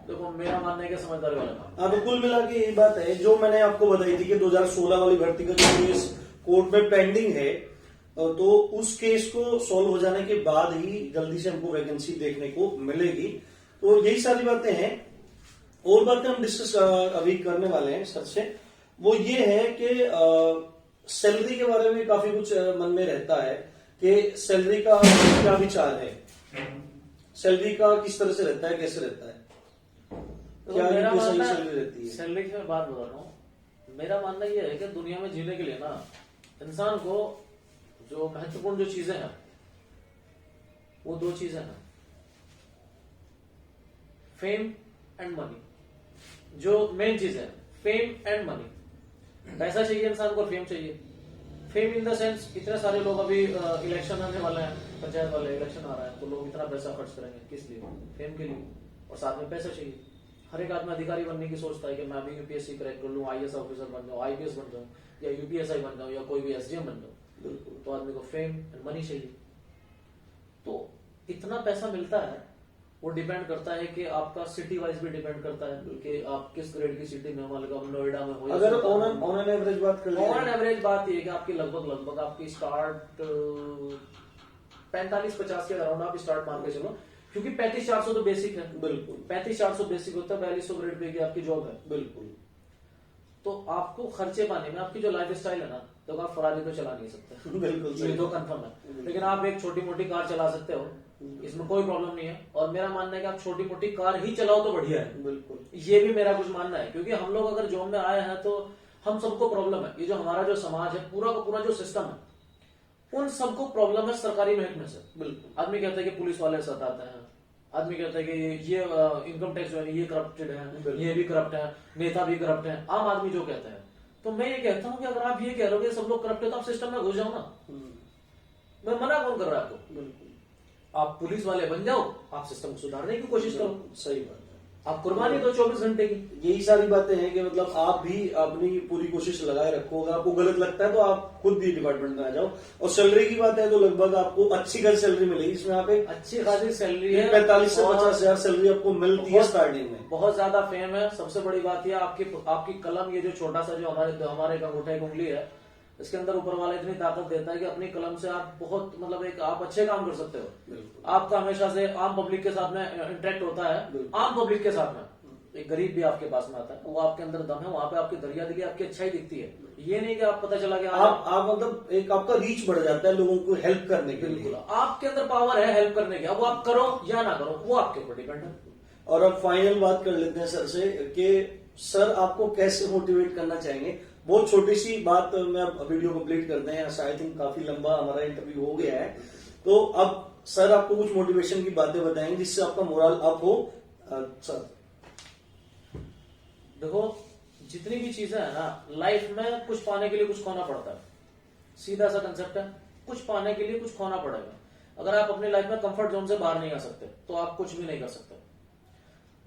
देखो मेरा मानना है कि समझदारी वाला काम। हाँ, तो कुल मिला के यही बात है जो मैंने आपको बताई थी कि 2016 वाली भर्ती का जो केस कोर्ट में पेंडिंग है, तो उस केस को सॉल्व हो जाने के बाद ही जल्दी से हमको वैकेंसी देखने को मिलेगी। तो यही सारी बातें हैं। और बातें हम डिस्कस अभी करने वाले हैं सर से, वो ये है कि सैलरी के बारे में काफी कुछ मन में रहता है कि सैलरी का क्या विचार है, सैलरी का किस तरह से रहता है, कैसे रहता है, क्या सही सैलरी रहती है? सैलरी की मैं बात बता रहा हूँ, मेरा मानना यह है कि दुनिया में जीने के लिए ना इंसान को जो महत्वपूर्ण जो चीजें हैं वो 2 चीजें हैं, फेम एंड मनी। जो मेन चीज है फेम एंड मनी। पैसा चाहिए इंसान को, फेम चाहिए। फेम इन द सेंस, इतने सारे लोग अभी इलेक्शन आने वाले हैं, पंचायत वाले इलेक्शन आ रहा है, तो लोग इतना पैसा खर्च करेंगे किस लिए? फेम के लिए, और साथ में पैसा चाहिए। हर एक आदमी अधिकारी बनने की सोचता है कि मैं भी UPSC क्रैक कर लूं, IAS ऑफिसर बन जाऊं, IPS बन जाऊं, या UPSI बन जाऊं, या कोई भी SDM बन जाऊं। तो आदमी को फेम एंड मनी चाहिए। तो इतना पैसा मिलता है, वो डिपेंड करता है कि आपका सिटी वाइज भी डिपेंड करता है कि आप किस ग्रेड की सिटी में, मतलब नोएडा में हो। अगर ऑन एन एवरेज बात करें, ऑन एन एवरेज बात ये कि आपकी लगभग आपकी स्टार्ट 45-50 के अराउंड आप स्टार्ट मान के चलो, क्योंकि 35-400 तो बेसिक है। बिल्कुल, 35-400 बेसिक होता है, 4200 ग्रेड पे की आपकी जॉब है। बिल्कुल। तो आपको खर्चे पाने में, आपकी जो लाइफ स्टाइल है ना, तो आप फरारी तो चला नहीं सकते बिल्कुल, ये तो कंफर्म है। लेकिन आप एक छोटी मोटी कार चला सकते हो, इसमें कोई प्रॉब्लम नहीं है। और मेरा मानना है कि आप छोटी मोटी कार ही चलाओ तो बढ़िया है। बिल्कुल, ये भी मेरा कुछ मानना है, क्योंकि हम लोग अगर जॉब में आए हैं तो हम सबको प्रॉब्लम है। ये जो हमारा जो समाज है, पूरा का पूरा जो सिस्टम है, उन सबको प्रॉब्लम है सरकारी महकमे से। बिल्कुल। आदमी कहता है कि पुलिस वाले सताते हैं, आदमी कहता है कि ये इनकम टैक्स जो है ये करप्टेड है, ये भी करप्ट है, नेता भी करप्ट है, आम आदमी जो कहता है। तो मैं ये कहता हूँ कि अगर आप ये कह रहे हो कि सब लोग करप्ट है तो आप सिस्टम में घुस जाओ ना। मैं मना कौन कर रहा है आपको? बिल्कुल। आप पुलिस वाले बन जाओ, आप सिस्टम को सुधारने की कोशिश करो, सही बात है। आप कुर्बानी दो 24 घंटे की। यही सारी बातें हैं कि मतलब आप भी अपनी पूरी कोशिश लगाए रखो। अगर आपको गलत लगता है तो आप खुद भी डिपार्टमेंट में आ जाओ। और सैलरी की बात है तो लगभग आपको अच्छी खासी सैलरी मिलेगी। इसमें आप एक अच्छी खासी सैलरी है, 45 से 50,000 सैलरी आपको मिलती है स्टार्टिंग में। बहुत ज्यादा फेम है। सबसे बड़ी बात यह आपकी कलम, ये जो छोटा सा जो हमारे अंगूठे की उंगली है, इसके अंदर ऊपर वाला इतनी ताकत देता है कि अपनी कलम से आप बहुत मतलब आप अच्छे काम कर सकते हो। आपका हमेशा से आम पब्लिक के साथ में इंटरेक्ट होता है, आम पब्लिक के साथ में। एक गरीब भी आपके पास में आता है, वो आपके अंदर दम है, वहां पे आपकी दरिया दिखी, आपकी अच्छाई दिखती है। ये नहीं कि आप पता चला कि आप मतलब एक आपका रीच बढ़ जाता है लोगों को हेल्प करने के लिए। बिल्कुल, आपके अंदर पावर है हेल्प करने की। अब आप करो या ना करो वो आपके ऊपर डिपेंड है। और अब फाइनल बात कर लेते हैं सर से कि सर आपको कैसे मोटिवेट करना चाहेंगे। बहुत छोटी सी बात में अब वीडियो कंप्लीट करते हैं। आई थिंक काफी लंबा हमारा इंटरव्यू हो गया है, तो अब सर आपको कुछ मोटिवेशन की बातें बताएंगे जिससे आपका मोरल अप हो। सर देखो, जितनी भी चीजें है ना लाइफ में, कुछ पाने के लिए कुछ खोना पड़ता है। सीधा सा कंसेप्ट है, कुछ पाने के लिए कुछ खोना पड़ेगा। अगर आप अपनी लाइफ में कंफर्ट जोन से बाहर नहीं आ सकते तो आप कुछ भी नहीं कर सकते।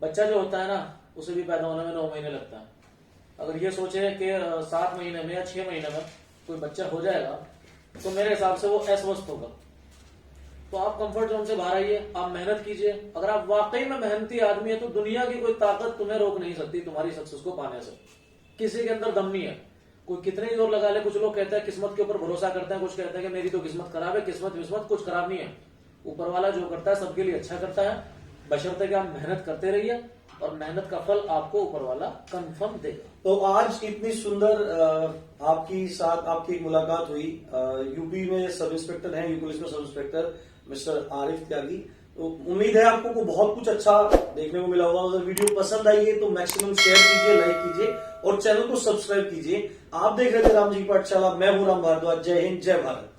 बच्चा जो होता है ना, उसे भी पैदा होने में 9 महीने लगता है। अगर ये सोचे कि 7 महीने में या 6 महीने में कोई बच्चा हो जाएगा तो मेरे हिसाब से वो अस्वस्थ होगा। तो आप कंफर्ट जोन से बाहर आइए, आप मेहनत कीजिए। अगर आप वाकई में मेहनती आदमी है तो दुनिया की कोई ताकत तुम्हें रोक नहीं सकती तुम्हारी सक्सेस को पाने से। किसी के अंदर दम नहीं है, कोई कितने ही जोर लगा ले। कुछ लोग कहते हैं किस्मत के ऊपर भरोसा करते हैं, कुछ कहते हैं कि मेरी तो किस्मत खराब है। किस्मत कुछ खराब नहीं है। ऊपर वाला जो करता है सबके लिए अच्छा करता है, बशर्ते कि आप मेहनत करते रहिए और मेहनत का फल आपको ऊपर वाला कंफर्म देगा। तो आज इतनी सुंदर आपकी मुलाकात हुई। यूपी में सब इंस्पेक्टर हैं, यूपी पुलिस में सब इंस्पेक्टर मिस्टर आरिफ त्यागी। तो उम्मीद है आपको को बहुत कुछ अच्छा देखने को मिला होगा। अगर वीडियो पसंद आई है तो मैक्सिमम शेयर कीजिए, लाइक कीजिए और चैनल को सब्सक्राइब कीजिए। आप देख रहे थे राम जी की पाठशाला। मैं हूं राम भारद्वाज। जय हिंद, जय भारत।